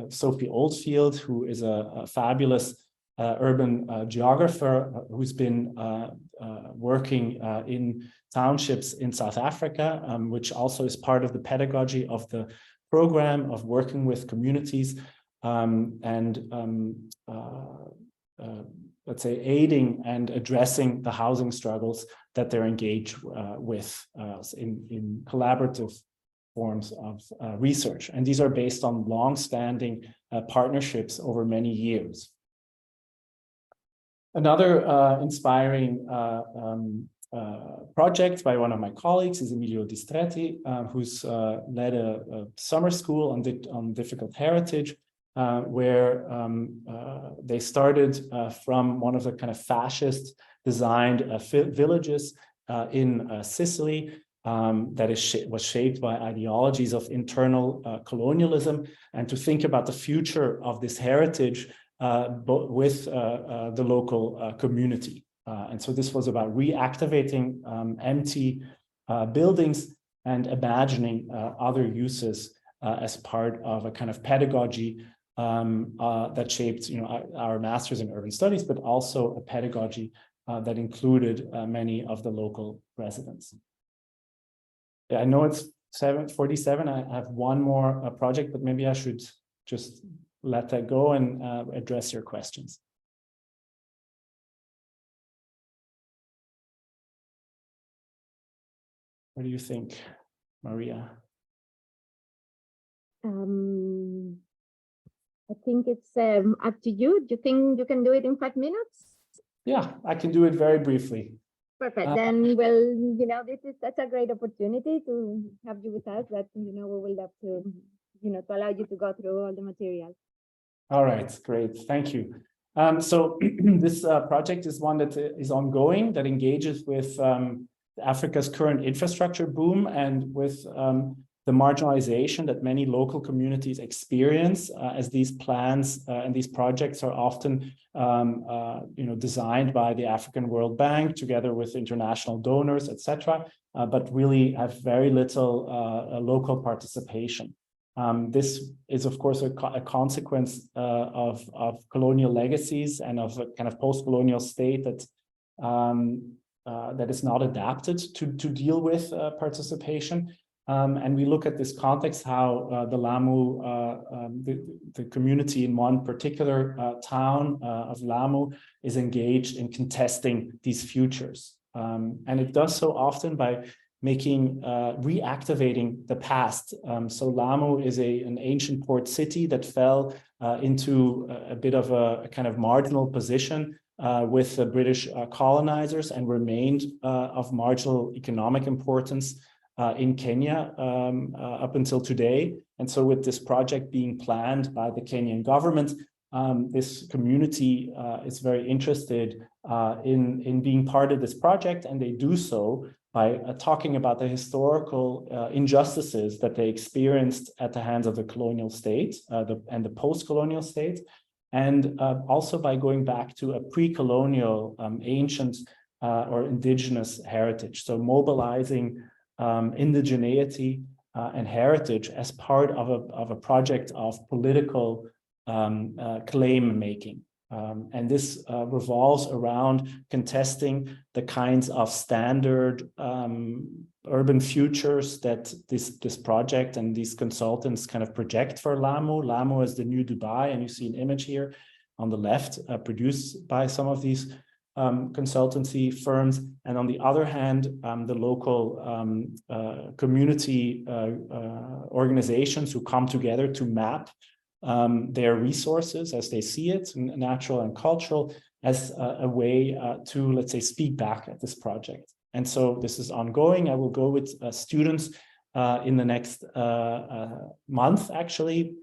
Sophie Oldfield, who is a fabulous urban geographer who's been working in townships in South Africa, which also is part of the pedagogy of the program of working with communities let's say, aiding and addressing the housing struggles that they're engaged with in collaborative forms of research. And these are based on long-standing partnerships over many years. Another inspiring project by one of my colleagues is Emilio Distretti, who's led a summer school on difficult heritage, where they started from one of the kind of fascist designed villages in Sicily that was shaped by ideologies of internal colonialism, and to think about the future of this heritage with the local community. And so this was about reactivating empty buildings and imagining other uses as part of a kind of pedagogy that shaped, our master's in urban studies, but also a pedagogy that included many of the local residents. Yeah, I know it's 7:47. I have one more project, but maybe I should just let that go and address your questions. What do you think, Maria? I think it's up to you. Do you think you can do it in 5 minutes? Yeah, I can do it very briefly. Perfect. Then, well, that's a great opportunity to have you with us. That we will love to, to allow you to go through all the material. All right, great. Thank you. So this project is one that is ongoing, that engages with Africa's current infrastructure boom and with the marginalization that many local communities experience as these plans and these projects are often designed by the African World Bank together with international donors, etc., but really have very little local participation. This is, of course, a consequence of colonial legacies and of a kind of post-colonial state that that is not adapted to deal with participation. And we look at this context, how the Lamu, the community in one particular town of Lamu is engaged in contesting these futures. And it does so often by reactivating the past. So Lamu is an ancient port city that fell into a bit of a kind of marginal position with the British colonizers and remained of marginal economic importance in Kenya up until today. And so with this project being planned by the Kenyan government, this community is very interested in being part of this project, and they do so by talking about the historical injustices that they experienced at the hands of the colonial state and the post-colonial state, and also by going back to a pre-colonial ancient or indigenous heritage. So mobilizing indigeneity and heritage as part of a project of political claim making. And this revolves around contesting the kinds of standard urban futures that this project and these consultants kind of project for Lamu. Lamu is the new Dubai, and you see an image here on the left produced by some of these consultancy firms. And on the other hand, the local community organizations who come together to map their resources as they see it, natural and cultural, as a way to, let's say, speak back at this project. And so this is ongoing. I will go with students in the next month, actually,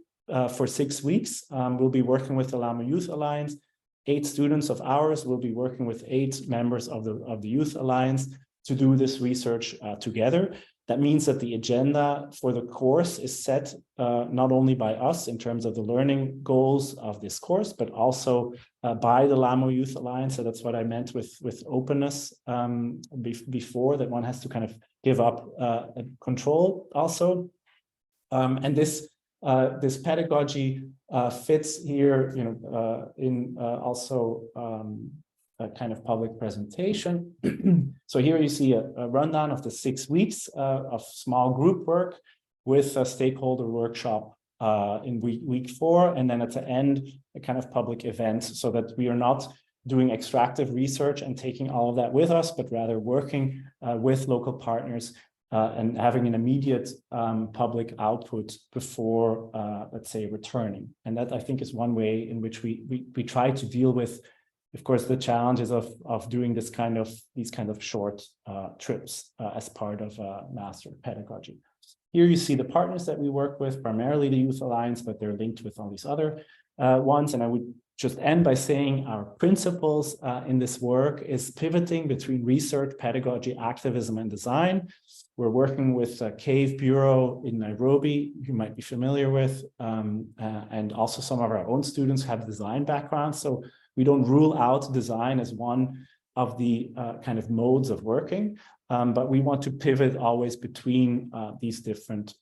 for 6 weeks. We'll be working with the Lamu Youth Alliance 8 students of ours will be working with 8 members of the Youth Alliance to do this research together. That means that the agenda for the course is set not only by us in terms of the learning goals of this course, but also by the LAMO Youth Alliance. So that's what I meant with openness before, that one has to kind of give up control also. And this pedagogy fits here, in also a kind of public presentation. So here you see a rundown of the 6 weeks of small group work with a stakeholder workshop in week 4, and then at the end, a kind of public event, so that we are not doing extractive research and taking all of that with us, but rather working with local partners and having an immediate public output before, let's say, returning. And that, I think, is one way in which we try to deal with, of course, the challenges of doing these kind of short trips as part of master pedagogy. Here you see the partners that we work with, primarily the Youth Alliance, but they're linked with all these other ones. And I would just end by saying our principles in this work is pivoting between research, pedagogy, activism, and design. We're working with CAVE Bureau in Nairobi, you might be familiar with, and also some of our own students have design backgrounds. So we don't rule out design as one of the kind of modes of working, but we want to pivot always between these different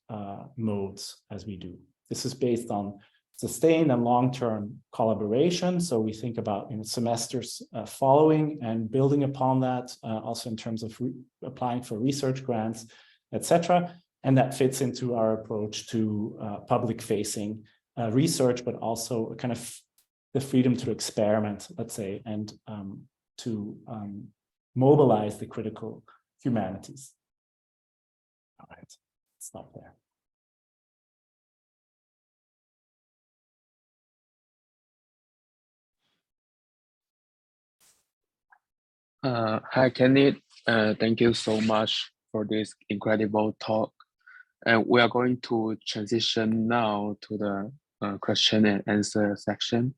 modes as we do. This is based on sustained and long-term collaboration. So we think about semesters following and building upon that, also in terms of applying for research grants, etc. And that fits into our approach to public-facing research, but also kind of the freedom to experiment, let's say, and to mobilize the critical humanities. All right, stop there. Hi, Kenneth. Thank you so much for this incredible talk. And we are going to transition now to the question and answer section.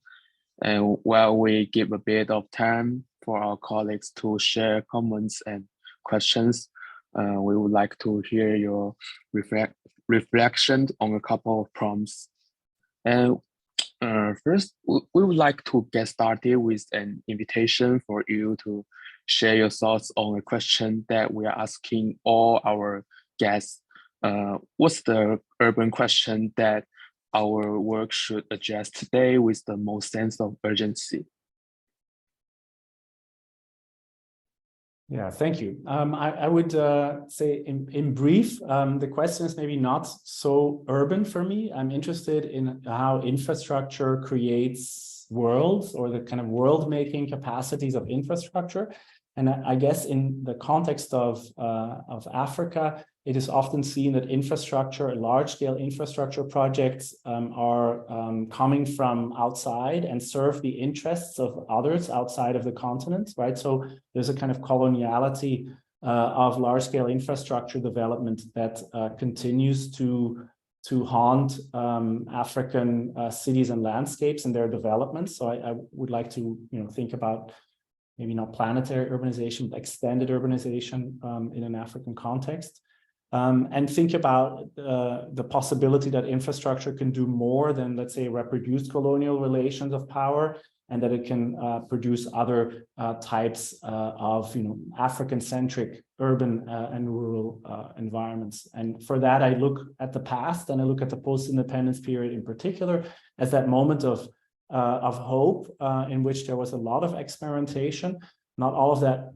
And while we give a bit of time for our colleagues to share comments and questions, we would like to hear your reflection on a couple of prompts. And first, we would like to get started with an invitation for you to share your thoughts on a question that we are asking all our guests. What's the urban question that our work should address today with the most sense of urgency? Yeah, thank you. I would say in brief, the question is maybe not so urban for me. I'm interested in how infrastructure creates worlds, or the kind of world-making capacities of infrastructure. And I guess in the context of Africa, it is often seen that infrastructure, large-scale infrastructure projects are coming from outside and serve the interests of others outside of the continent, right? So there's a kind of coloniality of large-scale infrastructure development that continues to haunt African cities and landscapes and their development. So I would like to think about maybe not planetary urbanization, but extended urbanization in an African context. And think about the possibility that infrastructure can do more than, let's say, reproduce colonial relations of power, and that it can produce other types of African-centric urban and rural environments. And for that, I look at the past, and I look at the post-independence period in particular as that moment of hope in which there was a lot of experimentation. Not all of that,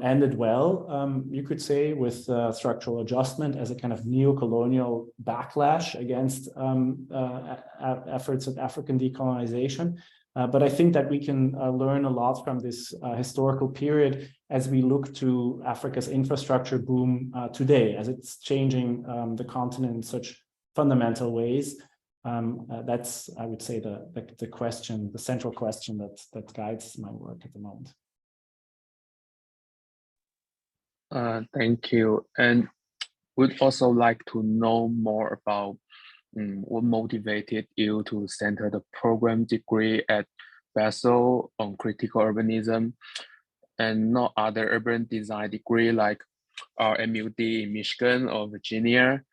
ended well, you could say, with structural adjustment as a kind of neo-colonial backlash against efforts at African decolonization. But I think that we can learn a lot from this historical period as we look to Africa's infrastructure boom today, as it's changing the continent in such fundamental ways. That's, I would say, the question, the central question that guides my work at the moment. Thank you. And we'd also like to know more about what motivated you to center the program degree at Basel on critical urbanism, and not other urban design degree like our MUD in Michigan or Virginia,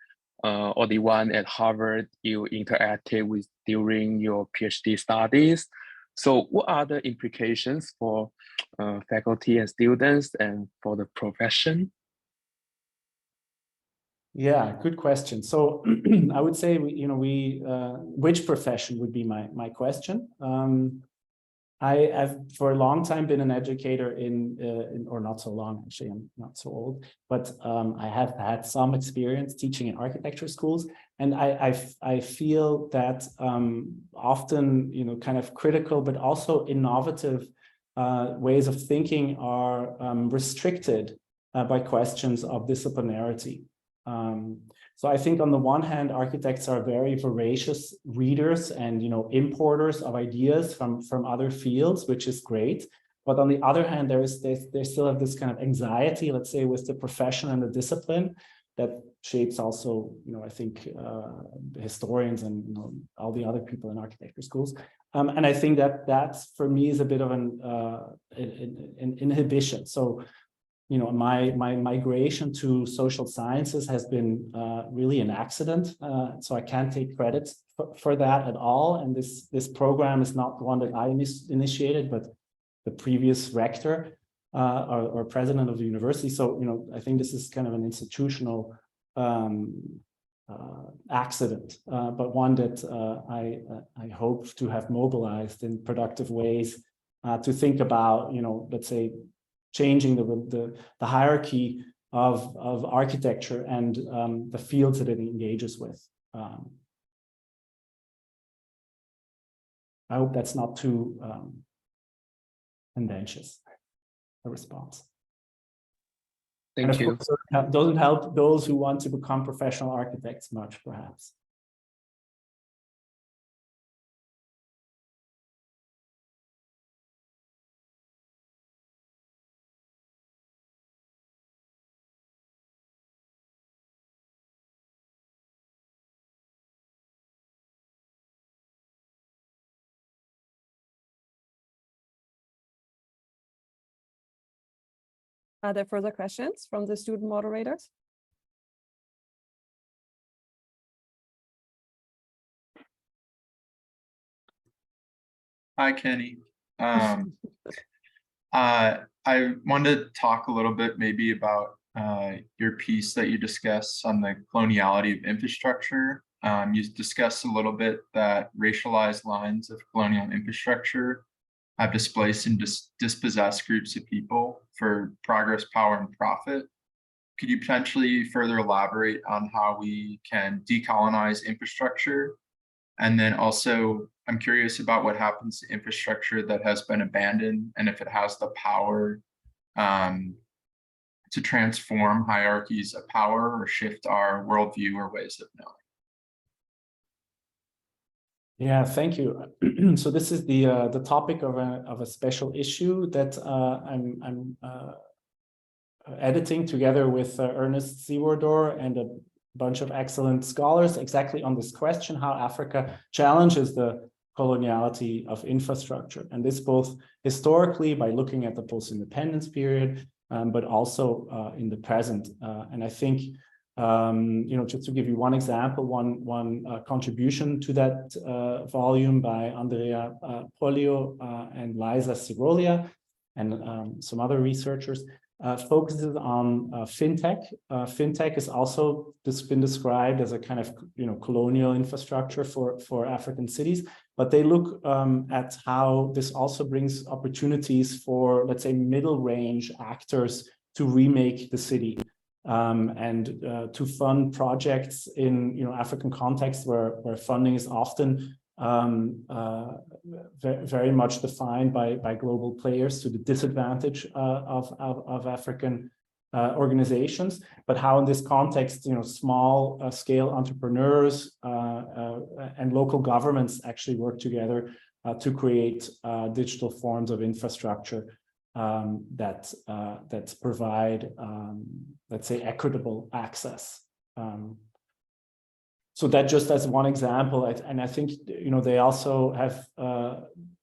or the one at Harvard you interacted with during your PhD studies. So what are the implications for faculty and students and for the profession? Yeah, good question. So I would say, which profession would be my question. I've for a long time been an educator or not so long, actually, I'm not so old, but I have had some experience teaching in architecture schools. And I feel that often, kind of critical, but also innovative ways of thinking are restricted by questions of disciplinarity. So I think on the one hand, architects are very voracious readers and importers of ideas from other fields, which is great. But on the other hand, they still have this kind of anxiety, let's say, with the profession and the discipline that shapes also, I think, historians and all the other people in architecture schools. And I think that for me is a bit of an inhibition. So my migration to social sciences has been really an accident. So I can't take credit for that at all. And this program is not one that I initiated, but the previous rector or president of the university. So, I think this is kind of an institutional accident, but one that I hope to have mobilized in productive ways to think about, let's say, changing the hierarchy of architecture and the fields that it engages with. I hope that's not too tendentious a response. Thank you. Course, it doesn't help those who want to become professional architects much, perhaps. Are there further questions from the student moderators? Hi, Kenny. I wanted to talk a little bit maybe about your piece that you discussed on the coloniality of infrastructure. You discussed a little bit that racialized lines of colonial infrastructure have displaced and dispossessed groups of people for progress, power, and profit. Could you potentially further elaborate on how we can decolonize infrastructure? And then also, I'm curious about what happens to infrastructure that has been abandoned and if it has the power to transform hierarchies of power or shift our worldview or ways of knowing. Yeah, thank you. So this is the topic of a special issue that I'm editing together with Ernest Seewardor and a bunch of excellent scholars exactly on this question, how Africa challenges the coloniality of infrastructure. And this both historically by looking at the post-independence period, but also in the present. And I think just to give you one example, one contribution to that volume by Andrea Polio and Liza Sirolia and some other researchers focuses on fintech. Fintech is also been described as a kind of colonial infrastructure for African cities, but they look at how this also brings opportunities for, let's say, middle range actors to remake the city. And to fund projects in African contexts where funding is often very much defined by global players to the disadvantage of African organizations, but how in this context, small scale entrepreneurs and local governments actually work together to create digital forms of infrastructure that provide, let's say, equitable access. So that just as one example, and I think they also have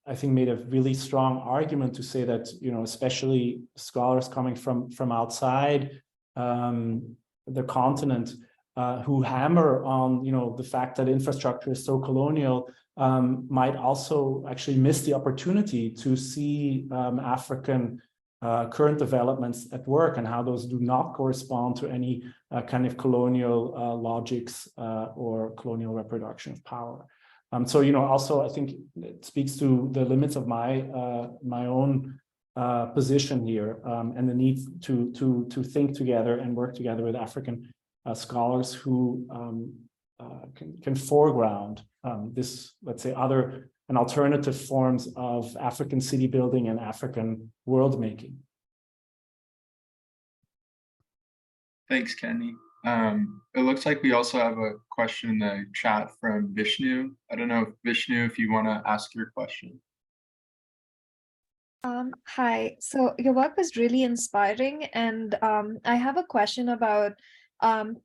I think, made a really strong argument to say that, especially scholars coming from outside the continent, who hammer on, the fact that infrastructure is so colonial, might also actually miss the opportunity to see African current developments at work and how those do not correspond to any kind of colonial logics or colonial reproduction of power. So, also I think it speaks to the limits of my own position here, and the need to think together and work together with African scholars who can foreground this, let's say, other and alternative forms of African city building and African world making. Thanks, Kenny. It looks like we also have a question in the chat from Vishnu. I don't know, Vishnu, if you want to ask your question. Hi, so your work was really inspiring, and I have a question about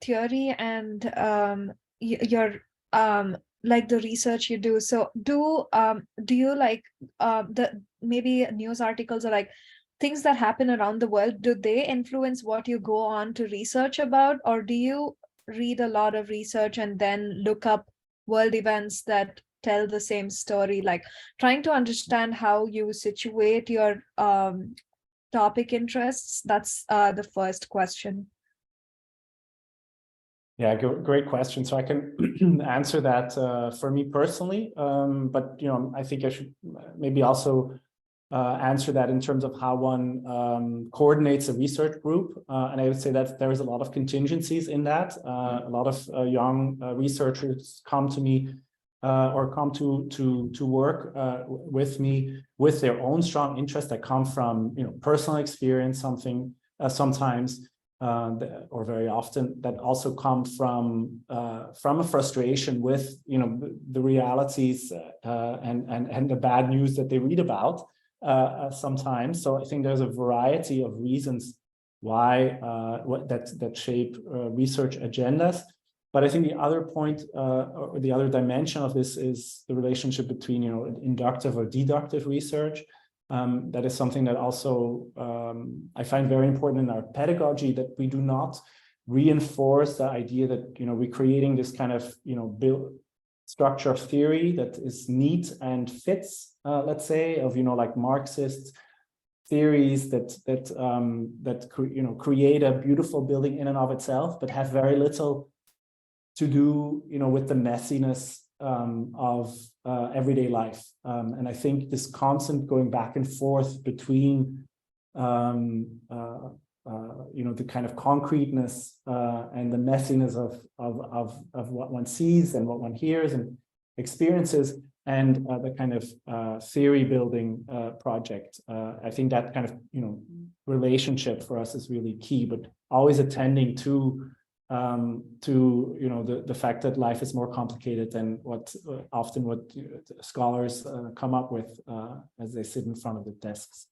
theory and your like the research you do. So do you like maybe news articles or like things that happen around the world, do they influence what you go on to research about, or do you read a lot of research and then look up world events that tell the same story? Like trying to understand how you situate your topic interests. That's the first question. Yeah, great question. So I can answer that for me personally, but I think I should maybe also answer that in terms of how one coordinates a research group. And I would say that there is a lot of contingencies in that. A lot of young researchers come to me or come to work with me with their own strong interests that come from personal experience, sometimes or very often that also come from a frustration with the realities and the bad news that they read about sometimes. So I think there's a variety of reasons why that shape research agendas. But I think the other point or the other dimension of this is the relationship between inductive or deductive research. That is something that also I find very important in our pedagogy, that we do not reinforce the idea that we're creating this kind of build structure of theory that is neat and fits, let's say, of like Marxist theories that create a beautiful building in and of itself, but have very little to do with the messiness of everyday life. And I think this constant going back and forth between the kind of concreteness and the messiness of what one sees and what one hears and experiences, and the kind of theory building project. I think that kind of relationship for us is really key, but always attending to the fact that life is more complicated than what scholars come up with as they sit in front of the desks.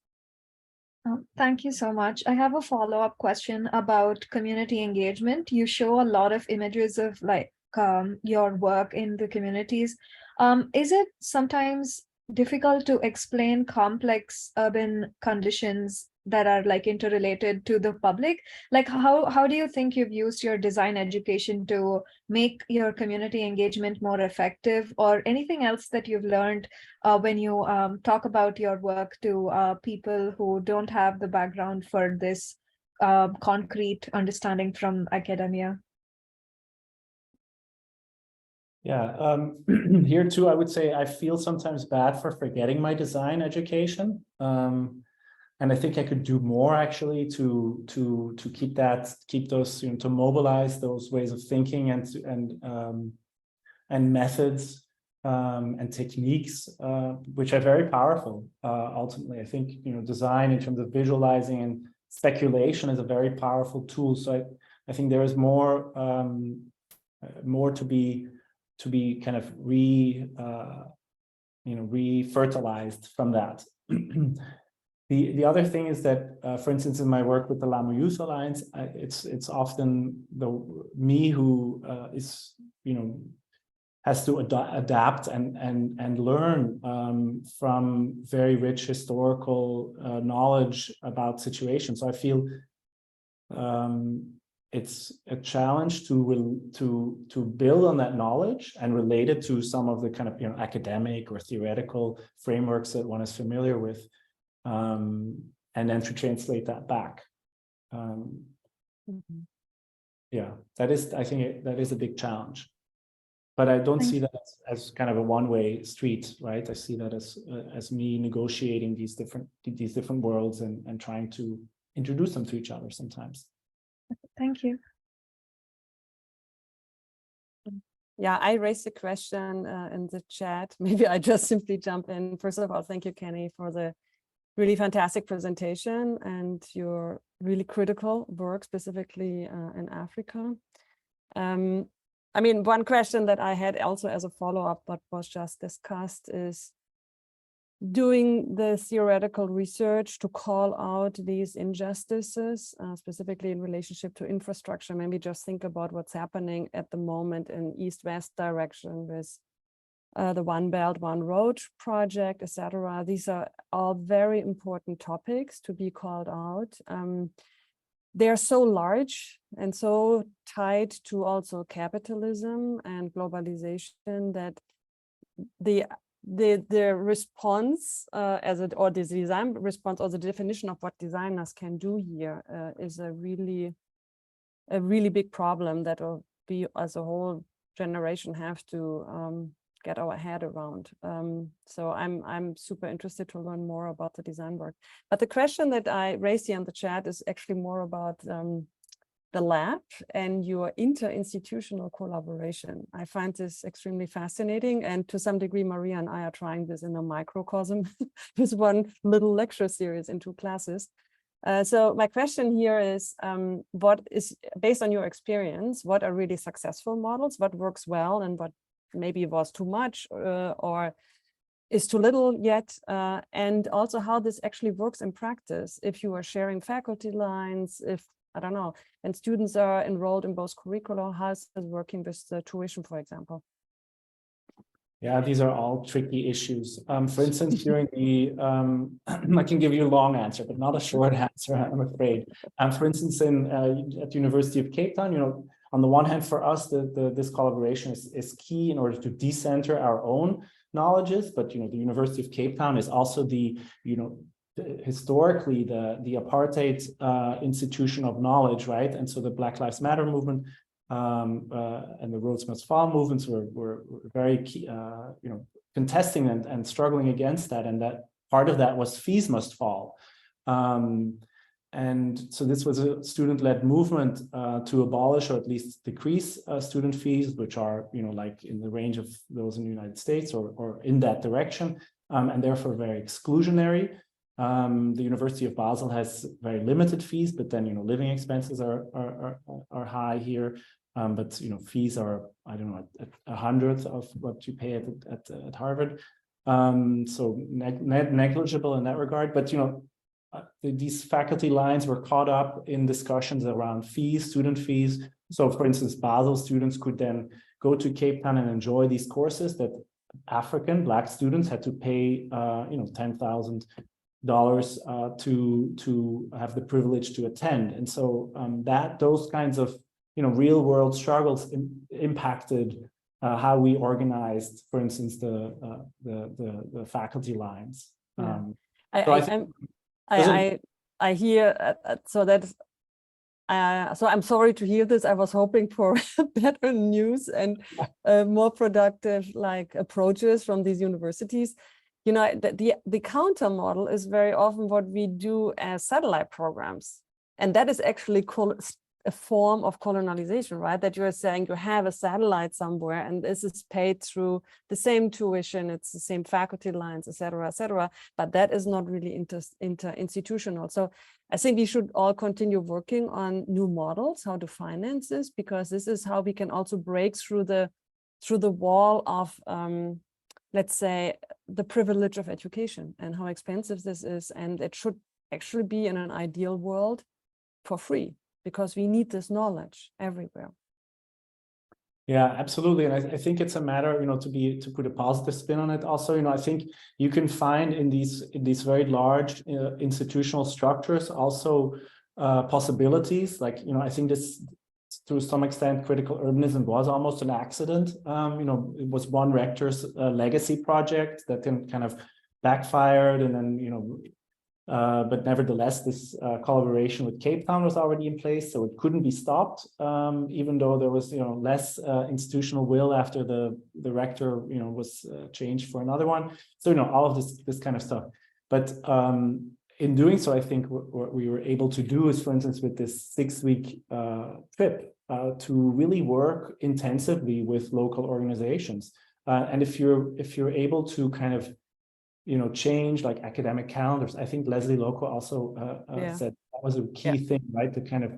Thank you so much. I have a follow-up question about community engagement. You show a lot of images of like your work in the communities. Is it sometimes difficult to explain complex urban conditions that are like interrelated to the public? Like how do you think you've used your design education to make your community engagement more effective, or anything else that you've learned when you talk about your work to people who don't have the background for this concrete understanding from academia? Yeah, here too, I would say I feel sometimes bad for forgetting my design education. And I think I could do more actually to keep those, to mobilize those ways of thinking and methods and techniques, which are very powerful. Ultimately, I think design in terms of visualizing and speculation is a very powerful tool. So I think there is more to be kind of re-fertilized from that. The other thing is that, for instance, in my work with the Lamu Youth Alliance, it's often me who is has to adapt and learn from very rich historical knowledge about situations. So I feel it's a challenge to build on that knowledge and relate it to some of the kind of academic or theoretical frameworks that one is familiar with, and then to translate that back. Yeah, I think that is a big challenge. But I don't see that as kind of a one-way street, right? I see that as me negotiating these different worlds and trying to introduce them to each other sometimes. Thank you. Yeah, I raised a question in the chat. Maybe I just simply jump in. First of all, thank you, Kenny, for the really fantastic presentation and your really critical work, specifically in Africa. I mean, one question that I had also as a follow-up, but was just discussed, is doing the theoretical research to call out these injustices, specifically in relationship to infrastructure. Maybe just think about what's happening at the moment in East-West direction with the One Belt, One Road project, etc. These are all very important topics to be called out. They're so large and so tied to also capitalism and globalization that the response or the design response, or the definition of what designers can do here is a really big problem that we as a whole generation have to get our head around. So I'm super interested to learn more about the design work. But the question that I raised here in the chat is actually more about the lab and your inter-institutional collaboration. I find this extremely fascinating, and to some degree, Maria and I are trying this in a microcosm with one little lecture series in 2 classes. So my question here is, what is, based on your experience, what are really successful models? What works well and what maybe was too much or is too little yet? And also how this actually works in practice. If you are sharing faculty lines, if, I don't know, and students are enrolled in both curricula, how's it working with the tuition, for example? Yeah, these are all tricky issues. For instance, during the, I can give you a long answer, but not a short answer, I'm afraid. For instance, at the University of Cape Town, on the one hand, for us, this collaboration is key in order to decenter our own knowledges. But the University of Cape Town is also historically the apartheid institution of knowledge, right? And so the Black Lives Matter movement and the Rhodes Must Fall movements were very key, contesting and struggling against that, and that part of that was fees must fall. And so this was a student-led movement to abolish or at least decrease student fees, which are like in the range of those in the United States or in that direction, and therefore very exclusionary. The University of Basel has very limited fees, but then living expenses are high here. But fees are, I don't know, at 100th of what you pay at Harvard. So negligible in that regard. But these faculty lines were caught up in discussions around fees, student fees. So for instance, Basel students could then go to Cape Town and enjoy these courses that Black students had to pay $10,000 to have the privilege to attend. And so those kinds of real world struggles impacted how we organized, for instance, the faculty lines. Yeah. I hear so I'm sorry to hear this. I was hoping for better news and more productive approaches from these universities. The counter model is very often what we do as satellite programs, and that is actually a form of colonialization, right? That you're saying you have a satellite somewhere and this is paid through the same tuition, it's the same faculty lines, et cetera, but that is not really inter-institutional. So I think we should all continue working on new models, how to finance this, because this is how we can also break through the wall of, let's say, the privilege of education and how expensive this is. And it should actually be, in an ideal world, for free, because we need this knowledge everywhere. Yeah, absolutely. And I think it's a matter, to put a positive spin on it also, I think you can find in these very large institutional structures also possibilities. Like, I think this, to some extent, critical urbanism was almost an accident. It was one rector's legacy project that then kind of backfired, and then, but nevertheless, this collaboration with Cape Town was already in place, so it couldn't be stopped, even though there was, less institutional will after the rector, was changed for another one. So, all of this kind of stuff. But in doing so, I think what we were able to do is, for instance, with this 6-week trip, to really work intensively with local organizations. And if you're able to kind of change like academic calendars. I think Leslie Loco also said that was a key thing, right? The kind of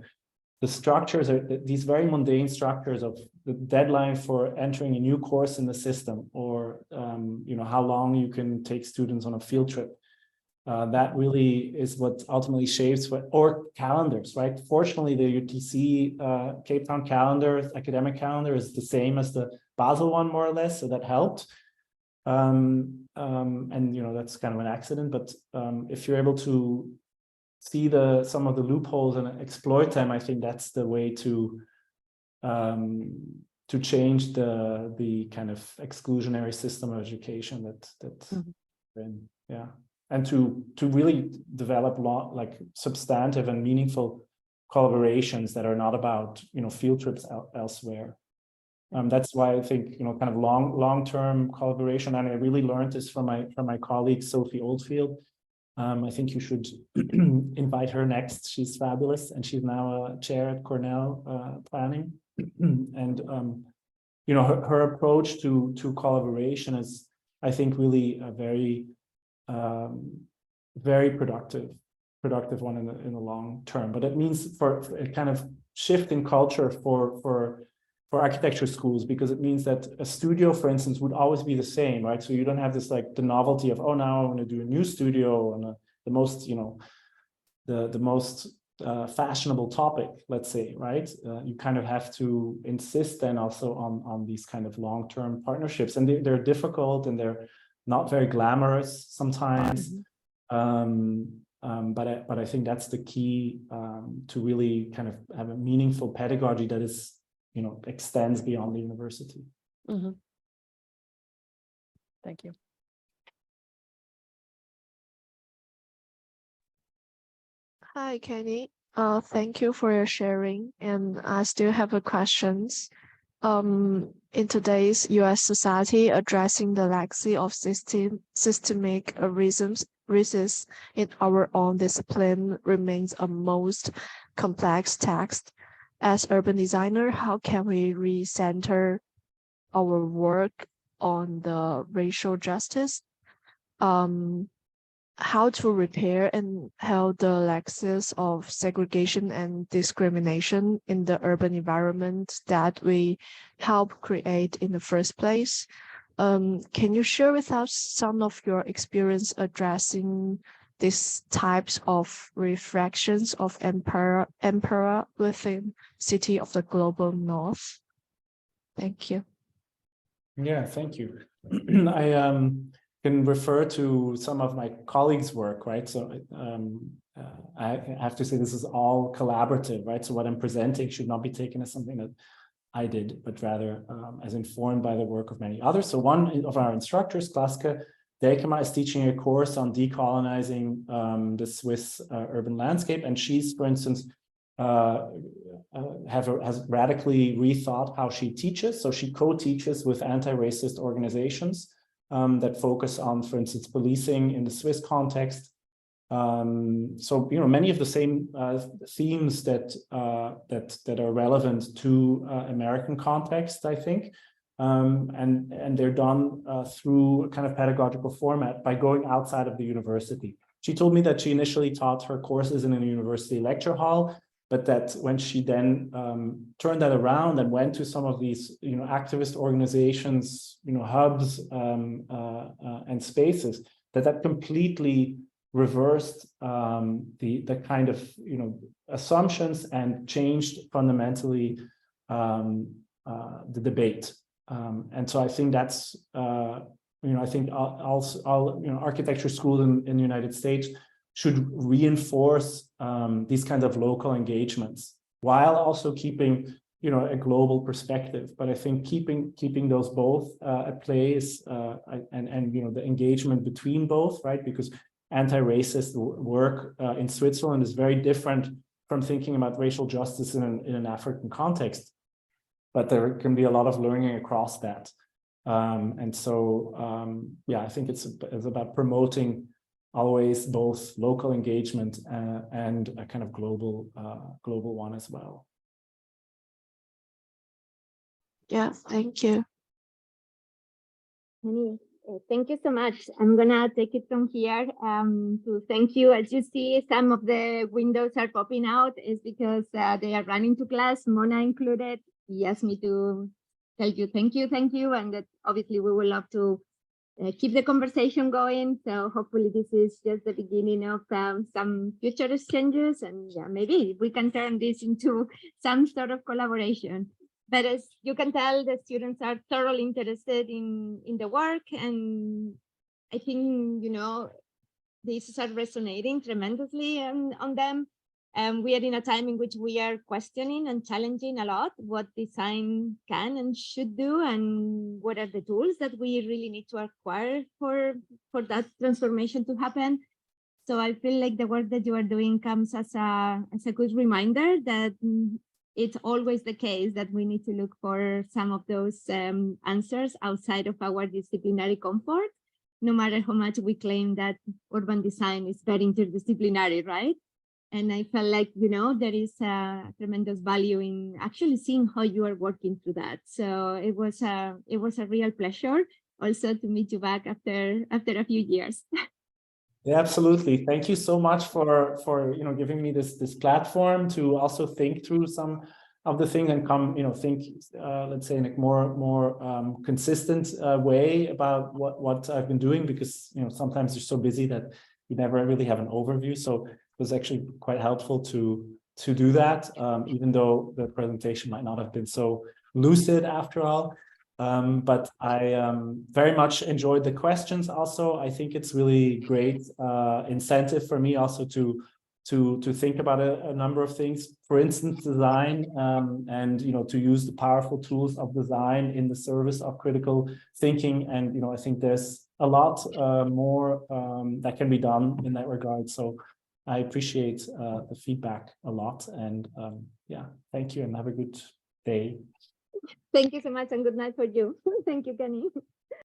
the structures are these very mundane structures of the deadline for entering a new course in the system, or how long you can take students on a field trip. That really is what ultimately shapes or calendars, right? Fortunately, the UTC Cape Town calendar, academic calendar, is the same as the Basel one, more or less, so that helped. And that's kind of an accident, but if you're able to see some of the loopholes and exploit them, I think that's the way to change the kind of exclusionary system of education and to really develop like substantive and meaningful collaborations that are not about field trips elsewhere. That's why I think kind of long-term collaboration, and I really learned this from my colleague Sophie Oldfield. I think you should invite her next. She's fabulous, and she's now a chair at Cornell planning. And her approach to collaboration is, I think, really a very very productive one in the long term. But it means for a kind of shift in culture for architecture schools, because it means that a studio, for instance, would always be the same, right? So you don't have this like the novelty of, oh, now I want to do a new studio on the most, the most fashionable topic, let's say, right? You kind of have to insist then also on these kind of long-term partnerships, and they're difficult and they're not very glamorous sometimes. But I think that's the key to really kind of have a meaningful pedagogy that is, extends beyond the university. Mm-hmm. Thank you. Hi, Kenny. Thank you for your sharing. And I still have a questions. In today's US society, addressing the legacy of systemic racism in our own discipline remains a most complex task. As urban designer, how can we recenter our work on the racial justice? How to repair and heal the legacies of segregation and discrimination in the urban environment that we help create in the first place? Can you share with us some of your experience addressing these types of reflections of emperor within city of the global north? Thank you. Yeah, thank you. I can refer to some of my colleagues' work, right? So I have to say this is all collaborative, right? So what I'm presenting should not be taken as something that I did, but rather as informed by the work of many others. So one of our instructors, Klaske Dekema, is teaching a course on decolonizing the Swiss urban landscape. And she's, for instance, has radically rethought how she teaches. So she co-teaches with anti-racist organizations that focus on, for instance, policing in the Swiss context. So many of the same themes that are relevant to American context, I think, and they're done through a kind of pedagogical format by going outside of the university. She told me that she initially taught her courses in a university lecture hall, but that when she then turned that around and went to some of these, activist organizations, hubs and spaces, that completely reversed the kind of, assumptions and changed fundamentally the debate. And so I think that's, I think all architecture schools in the United States should reinforce these kinds of local engagements while also keeping, a global perspective. But I think keeping those both at play is, and the engagement between both, right? Because anti-racist work in Switzerland is very different from thinking about racial justice in an African context. But there can be a lot of learning across that. And so, I think it's about promoting always both local engagement and a kind of global one as well. Yeah, thank you. Thank you so much. I'm gonna take it from here to thank you. As you see, some of the windows are popping out is because they are running to class, Mona included. He asked me to tell you thank you, and that obviously we will love to keep the conversation going. So hopefully this is just the beginning of some future exchanges, and maybe we can turn this into some sort of collaboration. But as you can tell, the students are thoroughly interested in the work, and I think, these are resonating tremendously on them. We are in a time in which we are questioning and challenging a lot what design can and should do, and what are the tools that we really need to acquire for that transformation to happen. So I feel like the work that you are doing comes as a good reminder that it's always the case that we need to look for some of those answers outside of our disciplinary comfort, no matter how much we claim that urban design is very interdisciplinary, right? And I felt like, there is a tremendous value in actually seeing how you are working through that. So it was a real pleasure also to meet you back after a few years. Yeah, absolutely. Thank you so much for giving me this platform to also think through some of the things and think let's say in a more consistent way about what I've been doing, because sometimes you're so busy that you never really have an overview. So it was actually quite helpful to do that, even though the presentation might not have been so lucid after all. But I very much enjoyed the questions also. I think it's really great incentive for me also to think about a number of things, for instance, design, and to use the powerful tools of design in the service of critical thinking. And I think there's a lot more that can be done in that regard. So I appreciate the feedback a lot. And thank you and have a good day. Thank you so much, and good night for you. Thank you, Kenny.